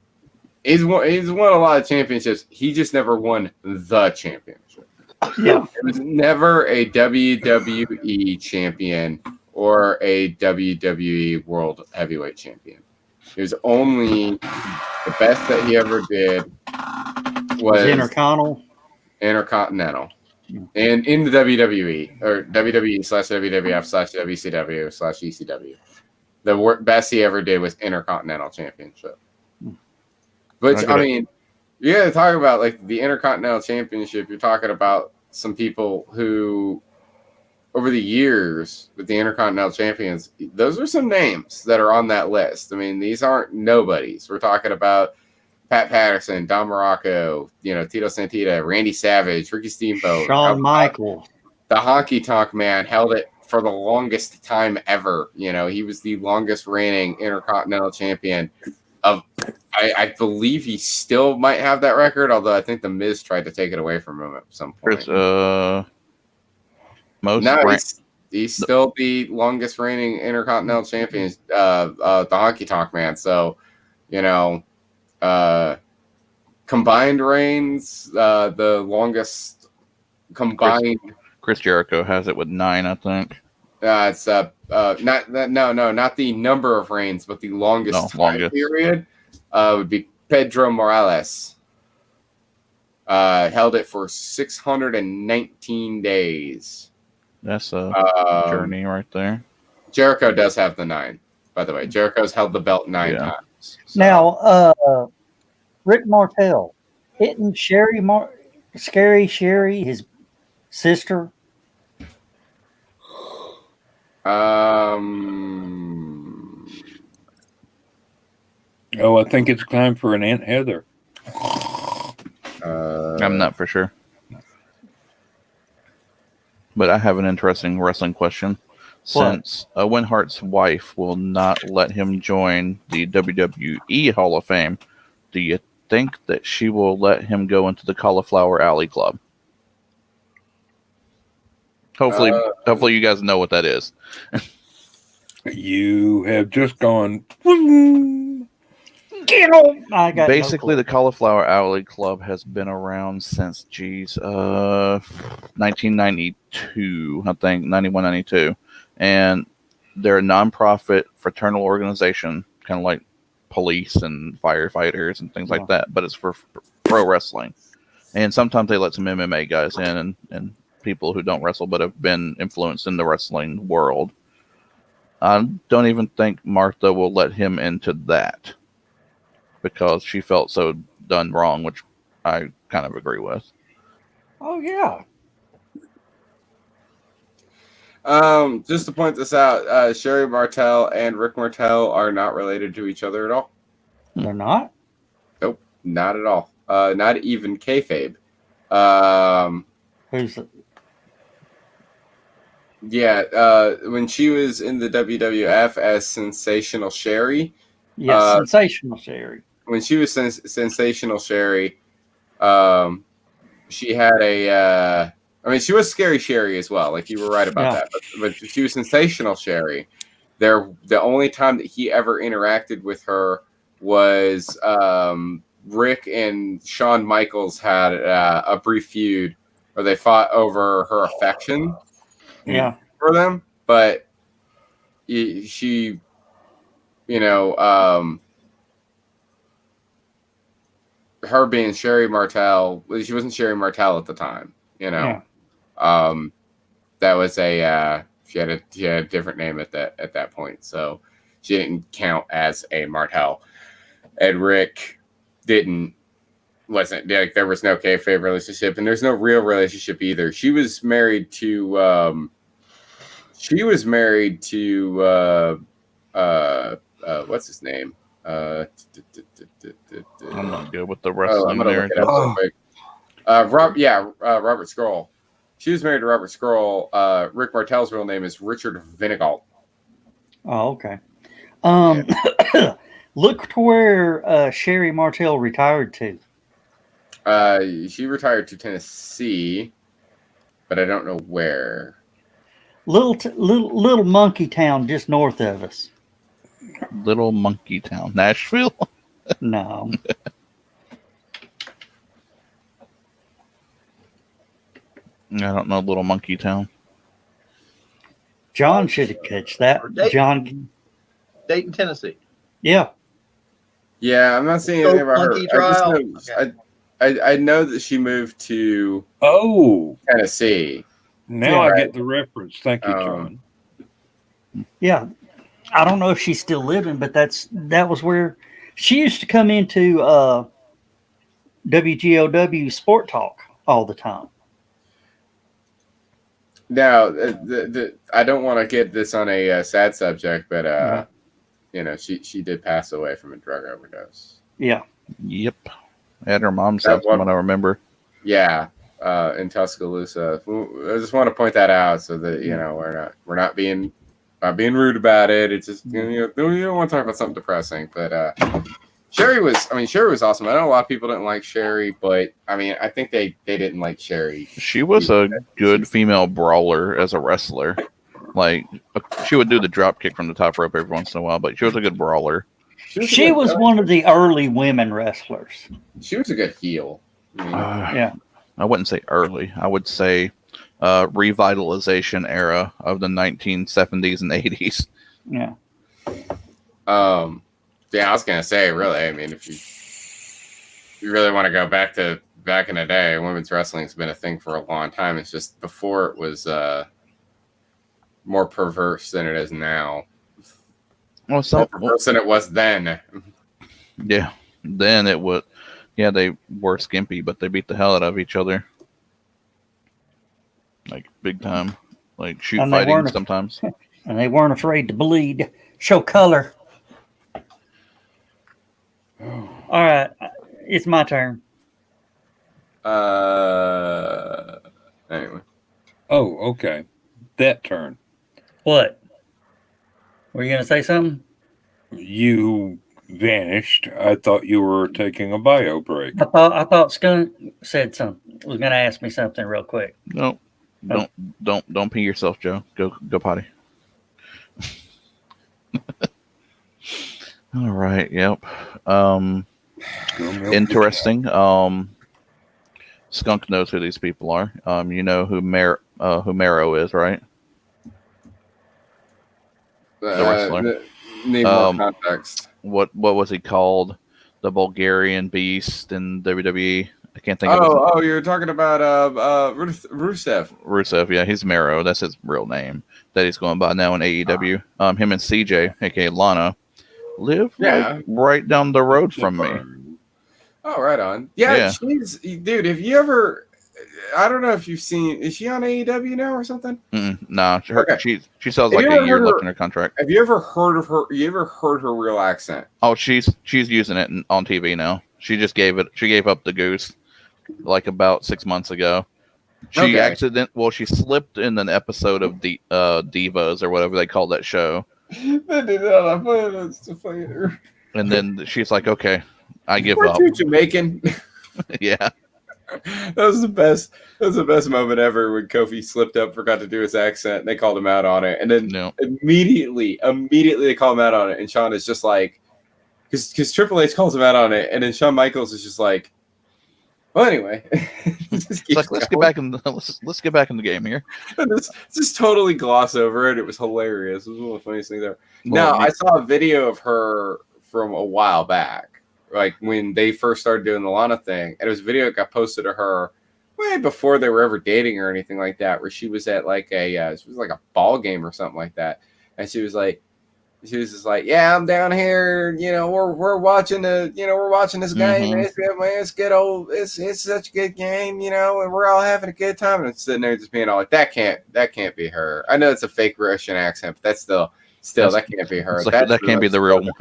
he's won a lot of championships. He just never won the championship. Yeah. It was never a WWE champion or a WWE World Heavyweight Champion. It was only the best that he ever did was Intercontinental. Intercontinental. And in the WWE or WWE/WWF/WCW/ECW. The best he ever did was Intercontinental Championship. Which I mean, you got to talk about like the Intercontinental Championship. You're talking about some people who, over the years with the Intercontinental Champions, those are some names that are on that list. I mean, these aren't nobodies. We're talking about Pat Patterson, Don Morocco, Tito Santita, Randy Savage, Ricky Steamboat, Shawn Michaels. The Honky Tonk Man held it for the longest time ever. He was the longest reigning Intercontinental Champion of. I believe he still might have that record, although I think the Miz tried to take it away from him at some point. He's still the longest reigning Intercontinental Champion, the Honky Tonk Man. So, combined reigns, the longest combined. Chris Jericho has it with 9, I think. It's not the number of reigns, but the longest time period would be Pedro Morales. Held it for 619 days. That's a journey right there. Jericho does have the 9, by the way. Jericho's held the belt 9 times. So. Now, Rick Martel, isn't Scary Sherry his sister? I think it's time for an Aunt Heather. I'm not for sure. But I have an interesting wrestling question. Since Owen Hart's wife will not let him join the WWE Hall of Fame, do you think that she will let him go into the Cauliflower Alley Club? Hopefully you guys know what that is. You have just gone. Basically, the Cauliflower Alley Club has been around since 1992, I think, 91, 92. And they're a non-profit fraternal organization, kind of like police and firefighters and things like that, but it's for pro wrestling. And sometimes they let some MMA guys in and people who don't wrestle but have been influenced in the wrestling world. I don't even think Martha will let him into that because she felt so done wrong, which I kind of agree with. Oh, yeah. Just to point this out, Sherry Martel and Rick Martel are not related to each other at all. They're not? Nope, not at all. Not even kayfabe. Who's it? Yeah, when she was in the WWF as Sensational Sherry. Yes, Sensational Sherry. When she was Sensational Sherry, she had she was Scary Sherry as well. Like, you were right about that. But she was Sensational Sherry. The only time that he ever interacted with her was Rick and Shawn Michaels had a brief feud where they fought over her affection. Yeah, for them, but she, her being Sherry Martel, she wasn't Sherry Martel at the time. That was she had a different name at that point, so she didn't count as a Martel, and Rick wasn't like, there was no kayfabe relationship, and there's no real relationship either. She was married to what's his name? I'm not good with the wrestling. I'm gonna look it up real quick. Robert Scroll. She was married to Robert Scroll. Rick Martel's real name is Richard Vinegal. Oh, okay. Look to where Sherry Martel retired to. She retired to Tennessee, but I don't know where. Little monkey town just north of us. Little monkey town, Nashville? No. I don't know Little Monkey Town. John should have catched that. John, Dayton, Tennessee. Yeah. Yeah, I'm not seeing anything about her. I know that she moved to Tennessee. Now I get the reference. Thank you, John. Yeah. I don't know if she's still living, but that was where She used to come into WGOW Sport Talk all the time. Now, I don't want to get this on a sad subject, but Yeah. you know, she did pass away from a drug overdose. Yeah. Yep. At her mom's That house, from one- what I remember. Yeah, in Tuscaloosa. I just want to point that out so that you know we're not being rude about it. It's just you know we don't want to talk about something depressing, but Sherry was awesome. I know a lot of people didn't like Sherry, but I mean I think they didn't like Sherry. She was a good female brawler as a wrestler. Like, she would do the drop kick from the top rope every once in a while, but she was a good brawler. She was one of the early women wrestlers. She was a good heel. I mean, Yeah. I wouldn't say early. I would say revitalization era of the 1970s and 80s. Yeah. yeah, I was gonna say, really. I mean, if you really want to go back in the day, women's wrestling's been a thing for a long time. It's just before it was more perverse than it is now. Well, More perverse than it was then. yeah. Then it would. Yeah, they were skimpy, but they beat the hell out of each other. Like, big time. Like, shoot And they fighting weren't- sometimes. And they weren't afraid to bleed. Show color. All right. It's my turn. Anyway. Oh, okay. That turn. What? Were you going to say something? You vanished. I thought you were taking a bio break. I thought Skunk said something. Was going to ask me something real quick. No, don't pee yourself, Joe. Go potty. All right. Yep. Interesting. Skunk knows who these people are. You know who Marrow is, right? The wrestler. Need more context. What was he called? The Bulgarian Beast in WWE. I can't think of his Oh, you're talking about Rusev. Rusev. Yeah, he's Marrow. That's his real name that he's going by now in AEW. Him and CJ, aka Lana, live right down the road from me. Oh, right on. Yeah, Yeah. she's dude. Have you ever? I don't know if you've seen. Is she on AEW now or something? Nah, Okay. she still has Have like you a ever year heard left her- in her contract. Have you ever heard of her? You ever heard her real accent? Oh, she's using it on TV now. She just gave up the goose like about 6 months ago. She she slipped in an episode of the Divas or whatever they call that show. They did that on That's the funny. And then she's like, okay, I give up. Weren't you Jamaican? Yeah. That was the best. That was the best moment ever when Kofi slipped up, forgot to do his accent, and they called him out on it. And then No. immediately they call him out on it, and Shawn is just like, because Triple H calls him out on it, and then Shawn Michaels is just like, well, anyway, It's like, let's get back in the game here. just totally gloss over it. It was hilarious. It was one of the funniest things ever. Well, Now, I saw a video of her from a while back, like when they first started doing the Lana thing, and it was a video that got posted to her way before they were ever dating or anything like that, where she was at like a ball game or something like that, and she was just like, yeah, I'm down here, we're watching this game, and it's good old, it's such a good game, and we're all having a good time, and it's sitting there just being all like, that can't be her. I know it's a fake Russian accent, but that's still that can't be her. That can't be the real one.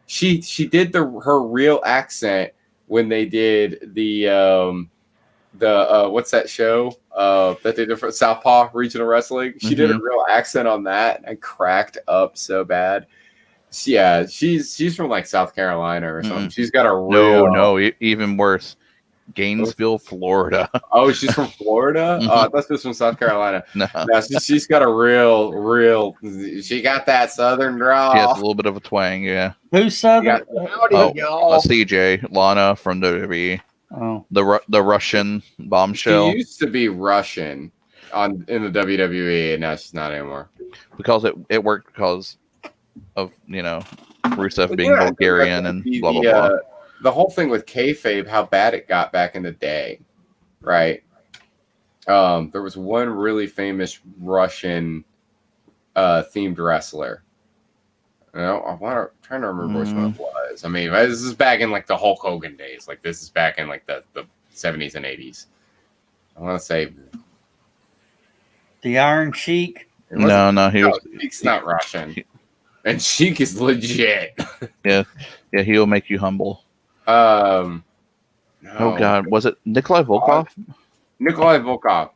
She did her real accent when they did the what's that show that they did for Southpaw Regional Wrestling. She did a real accent on that and cracked up so bad. Yeah, she's from like South Carolina or something. She's got a real even worse. Gainesville, Florida. Oh, she's from Florida? Oh, I thought she was from South Carolina. No. She's got a real. She got that Southern drawl. She has a little bit of a twang, yeah. Who's Southern? CJ, Lana from WWE. Oh. The Russian bombshell. She used to be Russian in the WWE, and now she's not anymore. Because it worked because of Rusev being Bulgarian and blah blah blah. The whole thing with kayfabe, how bad it got back in the day, right? There was one really famous Russian themed wrestler. I'm trying to remember which one it was. I mean, this is back in like the Hulk Hogan days. Like this is back in like the 70s and 80s. I want to say The Iron Sheik. No, Sheik's not Russian, and Sheik is legit. yeah, he'll make you humble. No. Oh God, was it Nikolai Volkov? Nikolai Volkov.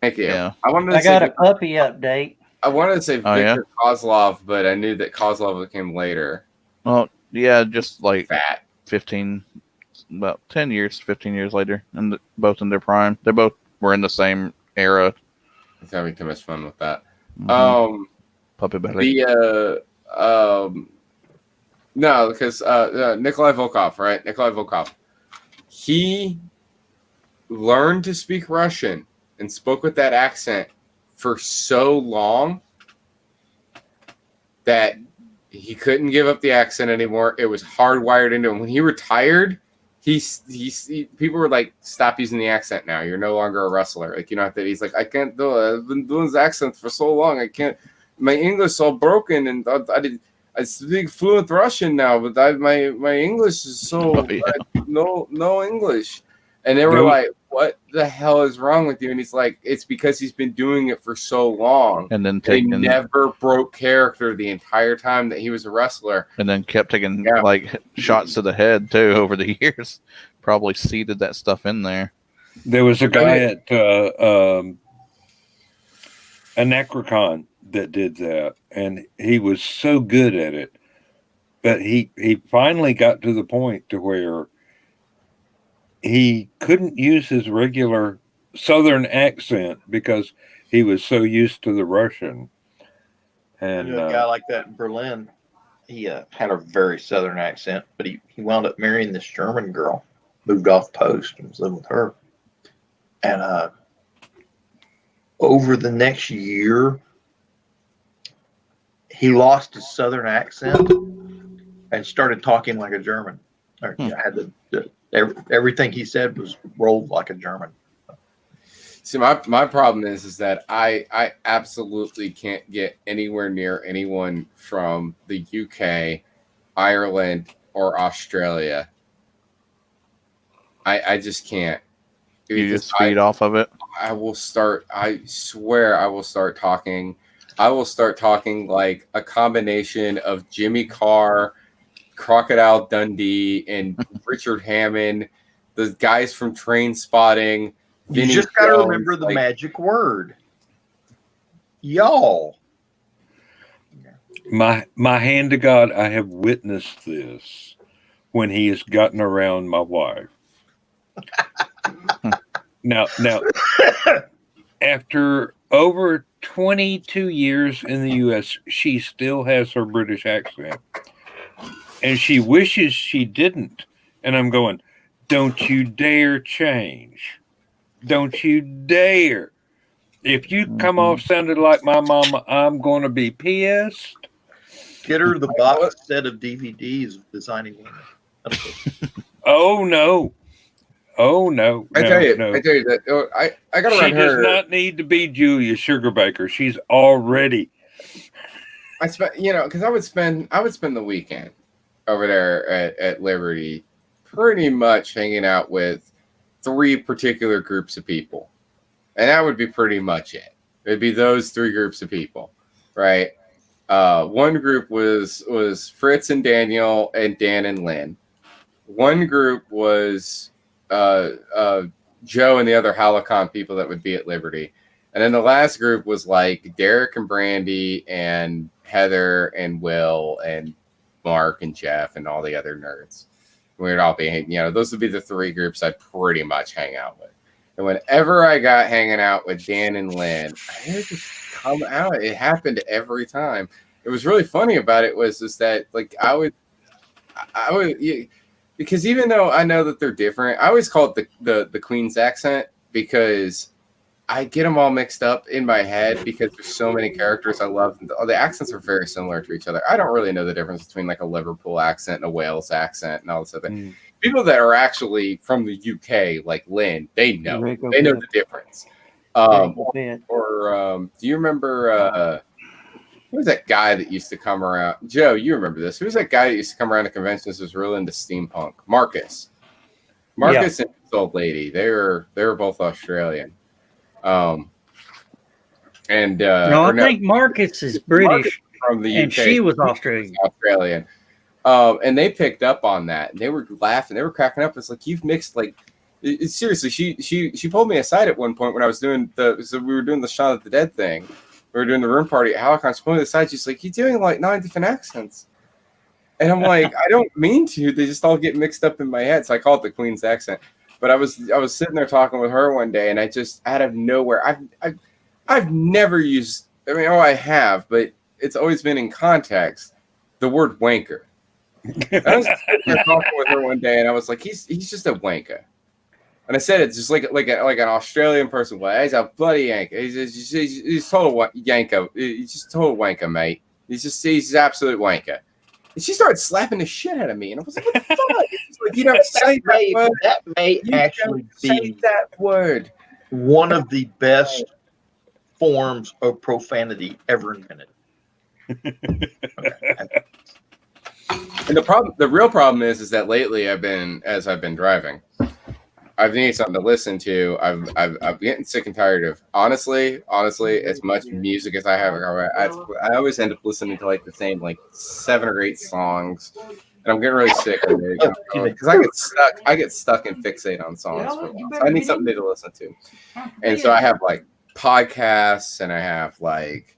Thank you. Yeah. I got a puppy update. I wanted to say Oh, yeah? Viktor Kozlov, but I knew that Kozlov came later. Well, yeah, just like Fat. 10 years, 15 years later, and both in their prime. They both were in the same era. He's having too much fun with that. Mhm. Puppy belly. No, because Nikolai Volkov, right? Nikolai Volkov. He learned to speak Russian and spoke with that accent for so long that he couldn't give up the accent anymore. It was hardwired into him. When he retired, people were like, "Stop using the accent now. You're no longer a wrestler." Like, you know, that he's like, "I can't do it. I've been doing this accent for so long. I can't. My English is all broken, and I speak fluent Russian now, but my English is so no English." And they were like, "What the hell is wrong with you?" And he's like, "It's because he's been doing it for so long, and then he never broke character the entire time that he was a wrestler, and then kept taking like shots to the head too over the years. Probably seeded that stuff in there." There was a guy at Anachricon that did that, and he was so good at it, but he finally got to the point to where he couldn't use his regular Southern accent because he was so used to the Russian. And I knew a guy like that in Berlin. He had a very Southern accent, but he wound up marrying this German girl, moved off post and was living with her. And over the next year, he lost his Southern accent and started talking like a German. Or, had everything he said was rolled like a German. See, my problem is that I absolutely can't get anywhere near anyone from the UK, Ireland, or Australia. I just can't. You just feed off of it. I swear I will start talking. I will start talking like a combination of Jimmy Carr, Crocodile Dundee, and Richard Hammond, the guys from Train Spotting. You just got to remember the magic word. Y'all. My hand to God, I have witnessed this when he has gotten around my wife. Now, after over 22 years in the U.S., she still has her British accent. And she wishes she didn't. And I'm going, don't you dare change. Don't you dare. If you come off sounded like my mama, I'm going to be pissed. Get her the box set of DVDs of Designing Women. Oh, no. Oh, no. I tell you that I got around her. She does not need to be Julia Sugarbaker. She's already. I spent, because I would spend the weekend over there at Liberty pretty much hanging out with 3 particular groups of people. And that would be pretty much it. It'd be those 3 groups of people, right? One group was Fritz and Daniel and Dan and Lynn. One group was Joe and the other Halacon people that would be at Liberty. And then the last group was like Derek and Brandy and Heather and Will and Mark and Jeff and all the other nerds. We'd all be, those would be the 3 groups I'd pretty much hang out with. And whenever I got hanging out with Dan and Lynn, I would just come out. It happened every time. It was really funny about it was just that, like, I would, because even though I know that they're different, I always call it the Queen's accent because I get them all mixed up in my head because there's so many characters I love. The accents are very similar to each other. I don't really know the difference between like a Liverpool accent and a Wales accent and all this other. People that are actually from the UK, like Lynn, they know the difference. Do you remember Who's that guy that used to come around? Joe, you remember this? Who's that guy that used to come around to conventions was really into steampunk? Marcus. Marcus and his old lady. They were both Australian. No, I think Marcus is British, Marcus from the and UK. she was Australian. And they picked up on that. And they were laughing. They were cracking up. It's like, you've mixed like seriously. She pulled me aside at one point when I was doing we were doing the Shaun of the Dead thing. We were doing the room party at Halicon. She pulled me aside. She's like, "You're doing like 9 different accents." And I'm like, I don't mean to. They just all get mixed up in my head. So I call it the Queen's accent. But I was sitting there talking with her one day, and I just out of nowhere, I've never used. I mean, I have, but it's always been in context. The word wanker. I was sitting there talking with her one day, and I was like, he's just a wanker. And I said it just like an Australian person. Well, he's a bloody yanker. He's total yanker. He's just total wanker, mate. He's absolute wanker. And she started slapping the shit out of me, and I was like, "What the fuck?" Like, you don't say that word. That may actually be that word. one of the best forms of profanity ever invented. And the real problem is that lately I've been driving, I've needed something to listen to. I'm getting sick and tired of honestly, as much music as I have. I always end up listening to like the same like 7 or 8 songs, and I'm getting really sick of it because I get stuck and fixate on songs for a while. So I need something new to listen to, and so I have like podcasts, and I have like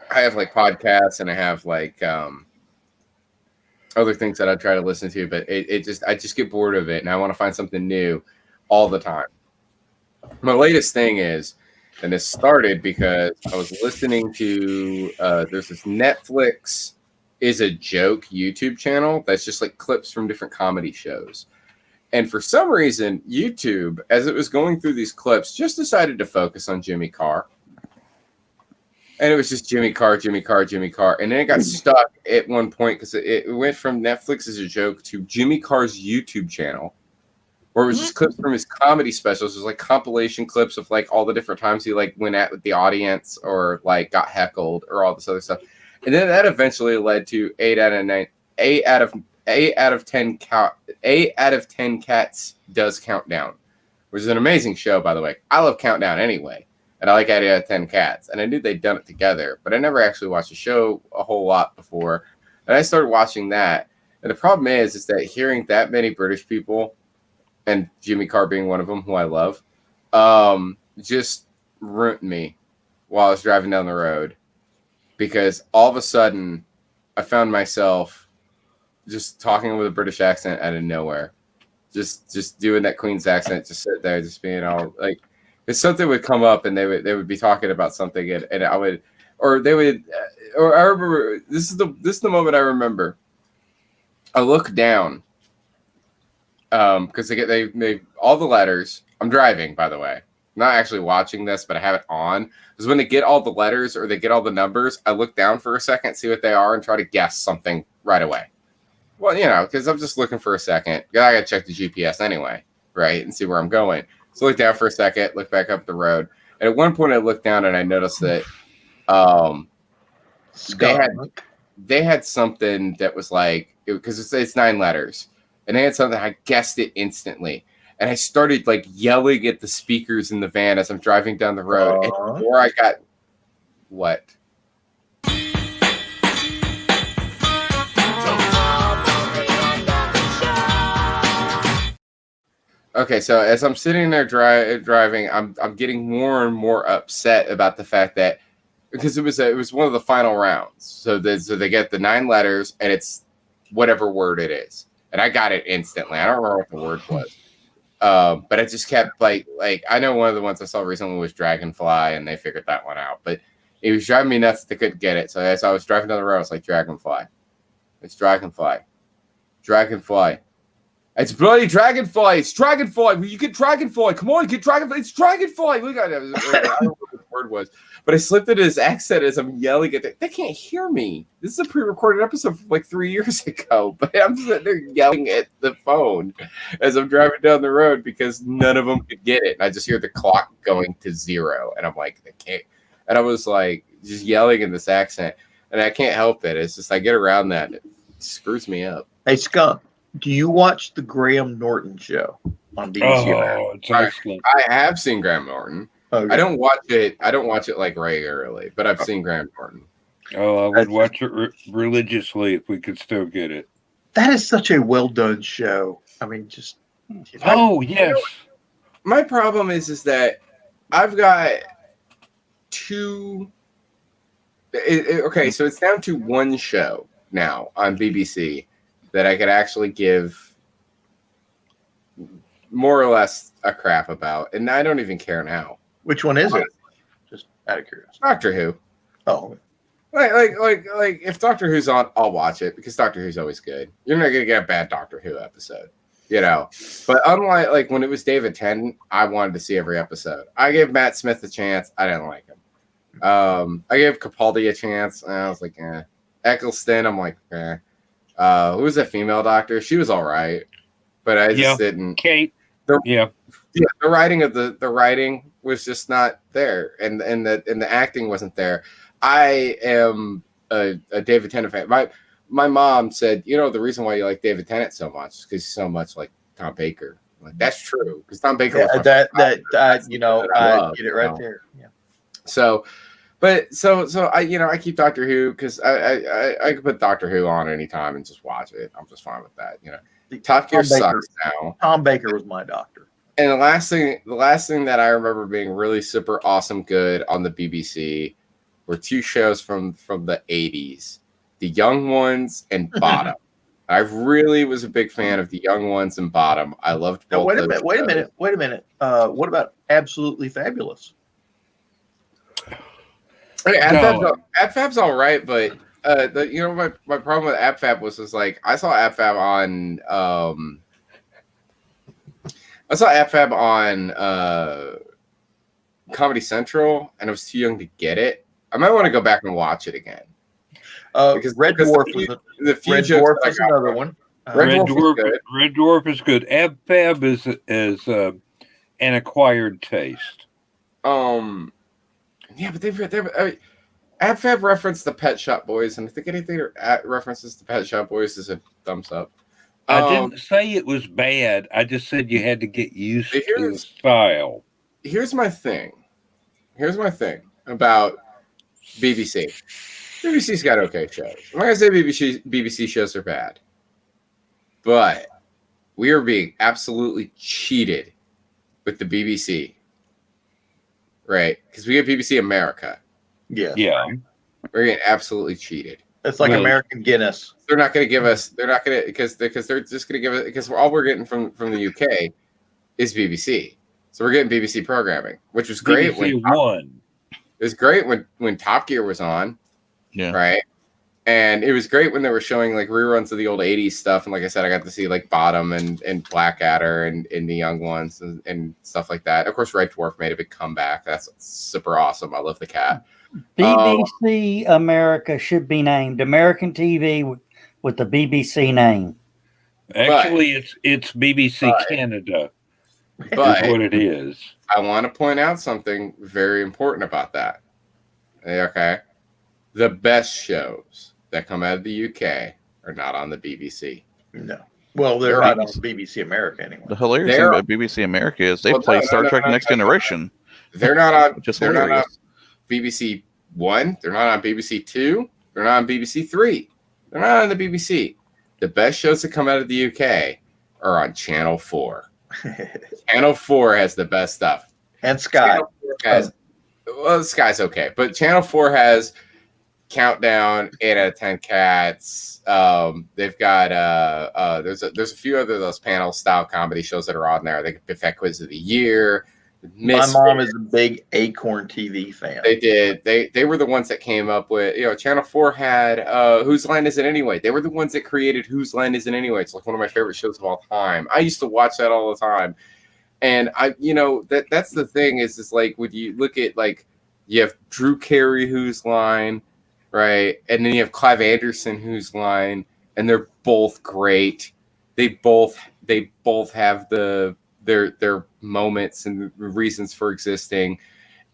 podcasts, and I have like other things that I try to listen to, but I just get bored of it, and I want to find something new all the time. My latest thing is, and this started because I was listening to there's this Netflix is a joke YouTube channel that's just like clips from different comedy shows. And for some reason, YouTube, as it was going through these clips, just decided to focus on Jimmy Carr. And it was just Jimmy Carr. And then it got stuck at one point because it went from Netflix as a joke to Jimmy Carr's YouTube channel, where it was just clips from his comedy specials. It was like compilation clips of like all the different times he like went at with the audience or like got heckled or all this other stuff. And then that eventually led to 8 out of 10 Cats Does Countdown, which is an amazing show, by the way. I love Countdown anyway. And I like 8 out of 10 Cats. And I knew they'd done it together, but I never actually watched the show a whole lot before. And I started watching that. And the problem is that hearing that many British people, and Jimmy Carr being one of them, who I love, just ruined me while I was driving down the road. Because all of a sudden, I found myself just talking with a British accent out of nowhere. Just doing that Queen's accent, just sit there, just being all like, if something would come up and they would be talking about something and I would, or they would, or I remember this is the moment I remember. I look down because they all the letters. I'm driving, by the way. I'm not actually watching this, but I have it on. Because when they get all the letters or they get all the numbers, I look down for a second, see what they are, and try to guess something right away. Well, because I'm just looking for a second. I gotta check the GPS anyway, right, and see where I'm going. So I look down for a second, look back up the road. And at one point I looked down and I noticed that they had something that was like, because it's 9 letters. And they had something, I guessed it instantly. And I started like yelling at the speakers in the van as I'm driving down the road. And before I got, what? Okay, so as I'm sitting there driving, I'm getting more and more upset about the fact that because it was one of the final rounds. So they get the 9 letters and it's whatever word it is, and I got it instantly. I don't remember what the word was, but I just kept like I know one of the ones I saw recently was Dragonfly, and they figured that one out. But it was driving me nuts that they couldn't get it. So as I was driving down the road, I was like, Dragonfly, it's Dragonfly. It's bloody Dragonfly. It's Dragonfly. You get Dragonfly. Come on, get Dragonfly. It's Dragonfly. Look at it. I don't know what the word was, but I slipped into his accent as I'm yelling at them. They can't hear me. This is a pre-recorded episode from like 3 years ago, but I'm sitting there yelling at the phone as I'm driving down the road because none of them could get it. And I just hear the clock going to 0, and I'm like, they can't. and I was like just yelling in this accent, and I can't help it. It's just I get around that, and it screws me up. Hey, Skunk, do you watch the Graham Norton show on BBC America? Oh, it's excellent. I have seen Graham Norton. Okay. I don't watch it like regularly, but I've seen Graham Norton. Oh, I would watch it religiously if we could still get it. That is such a well done show. I mean, just Oh, yes. My problem is that I've got two. Okay, so it's down to one show now on BBC that I could actually give more or less a crap about, and I don't even care now. which one is it? Just out of curiosity. Doctor Who. Oh, Like if Doctor Who's on, I'll watch it because Doctor Who's always good. You're not gonna get a bad Doctor Who episode, you know. But unlike like when it was David Tennant, I wanted to see every episode. I gave Matt Smith a chance. I didn't like him. I gave Capaldi a chance, and I was like, eh. Eccleston, I'm like, eh. Who was that female doctor? She was all right, but I just didn't. Kate. The writing of the writing was just not there, and the acting wasn't there. I am a David Tennant fan. My mom said, you know, the reason why you like David Tennant so much is because he's so much like Tom Baker. Like, that's true, because Tom Baker was I get it right there. Yeah. So I keep Doctor Who because I could put Doctor Who on anytime and just watch it. I'm just fine with that. You know, Top Gear sucks now. Tom Baker was my doctor. And the last thing that I remember being really super awesome good on the BBC were two shows from the 80s, The Young Ones and Bottom. I really was a big fan of The Young Ones and Bottom. I loved both. Wait a minute. What about Absolutely Fabulous? AbFab's all right, but my problem with AbFab was like I saw AbFab on Comedy Central, and I was too young to get it. I might want to go back and watch it again. Because Red Dwarf is another one. Red Dwarf is good. AbFab is an acquired taste. Yeah, but AbFab referenced the Pet Shop Boys, and I think anything that references the Pet Shop Boys is a thumbs up. I didn't say it was bad. I just said you had to get used to the style. Here's my thing about BBC. BBC's got okay shows. I'm not gonna say BBC shows are bad, but we are being absolutely cheated with the BBC, right? Because we get BBC America. Yeah. We're getting absolutely cheated. It's like American Guinness. They're not going to give us. They're not going to because they're just going to give it because all we're getting from the UK is BBC. So we're getting BBC programming, which was great. It was great when Top Gear was on. Yeah. Right. And it was great when they were showing like reruns of the old 80s stuff. And like I said, I got to see like Bottom and Blackadder and the Young Ones and stuff like that. Of course, Red Dwarf made a big comeback. That's super awesome. I love the cat. BBC America should be named American TV with the BBC name. Actually, it's BBC Canada. But is what it is. I want to point out something very important about that. Okay. The best shows that come out of the UK are not on the BBC. No. Well, they're not on BBC America anymore. The hilarious thing about BBC America is they play Star Trek Next Generation. They're not on. Which is they're hilarious. not on BBC One. They're not on BBC Two. They're not on BBC Three. They're not on the BBC. The best shows that come out of the UK are on Channel 4. Channel 4 has the best stuff. And Sky. Sky's okay, but Channel 4 has Countdown, 8 out of 10 Cats. They've got there's a few other those panel style comedy shows that are on there. They got Buffet Quiz of the Year. My mom is a big Acorn TV fan. They did. They were the ones that came up with, Channel 4 had Whose Line Is It Anyway? They were the ones that created Whose Line Is It Anyway? It's like one of my favorite shows of all time. I used to watch that all the time. And that's the thing is like when you look at like you have Drew Carey Whose Line, right? And then you have Clive Anderson Whose Line, and they're both great. They both have their moments and reasons for existing.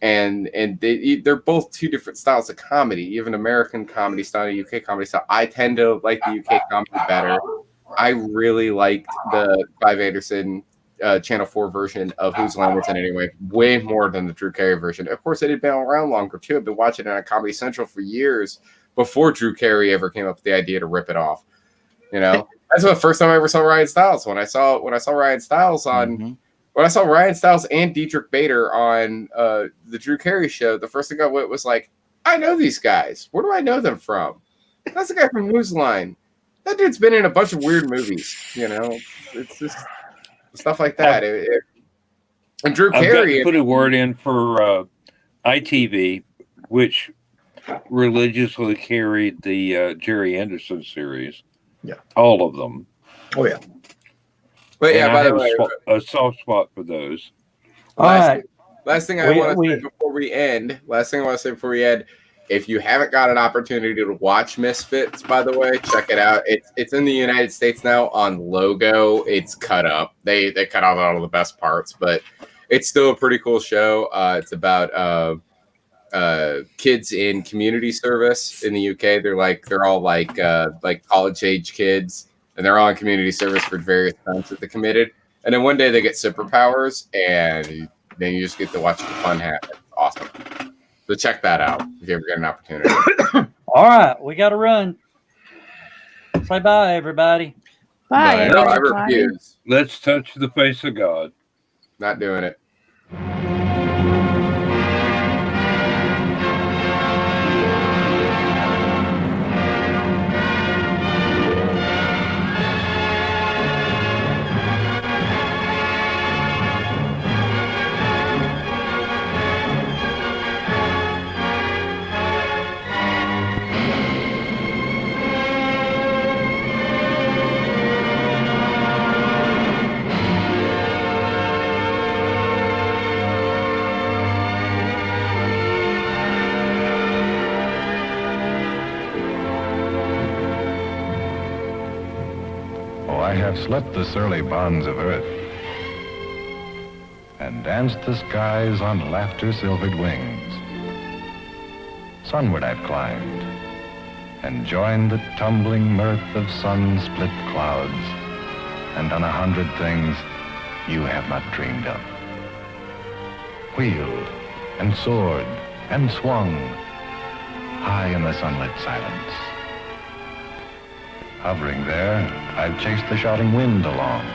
and they're both two different styles of comedy. You have an American comedy style, a UK comedy style. I tend to like the UK comedy better. I really liked the Clive Anderson Channel 4 version of Whose Line Is It Anyway way more than the Drew Carey version. Of course, it had been around longer too. I've been watching it on Comedy Central for years before Drew Carey ever came up with the idea to rip it off. You know, that's the first time I ever saw Ryan Stiles. When I saw Ryan Stiles on, when I saw Ryan Stiles and Dietrich Bader on the Drew Carey show, the first thing I went was like, I know these guys. Where do I know them from? That's the guy from Whose Line. That dude's been in a bunch of weird movies. You know, it's just stuff like that. And Drew Carey. I've got to put a word in for ITV, which religiously carried the Jerry Anderson series. Yeah. All of them. Oh, yeah. But yeah, And by I the have way, a soft spot for those. All right. Last thing I want to say before we end. If you haven't got an opportunity to watch Misfits, by the way, check it out. It's in the United States now on Logo. It's cut up. They cut out all of the best parts, but it's still a pretty cool show. It's about kids in community service in the UK. They're all like college age kids, and they're all in community service for various crimes that they committed. And then one day they get superpowers, and then you just get to watch the fun happen. It's awesome. So check that out if you ever get an opportunity. All right, we got to run. Say bye, everybody. Bye. No, I everybody. refuse. Let's touch the face of God. Not doing it. I have slipped the surly bonds of earth and danced the skies on laughter-silvered wings. Sunward I've climbed and joined the tumbling mirth of sun-split clouds and done 100 things you have not dreamed of. Wheeled and soared and swung high in the sunlit silence. Hovering there, I've chased the shouting wind along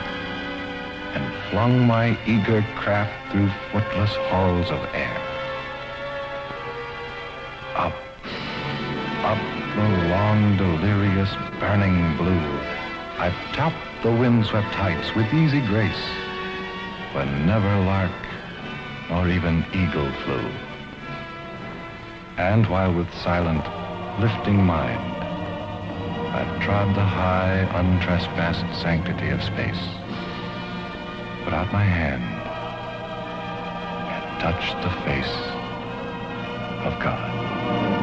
and flung my eager craft through footless halls of air. Up, up the long, delirious, burning blue, I've topped the windswept heights with easy grace, when never lark nor even eagle flew. And while with silent, lifting mind, I've trod the high, untrespassed sanctity of space, put out my hand, and touched the face of God.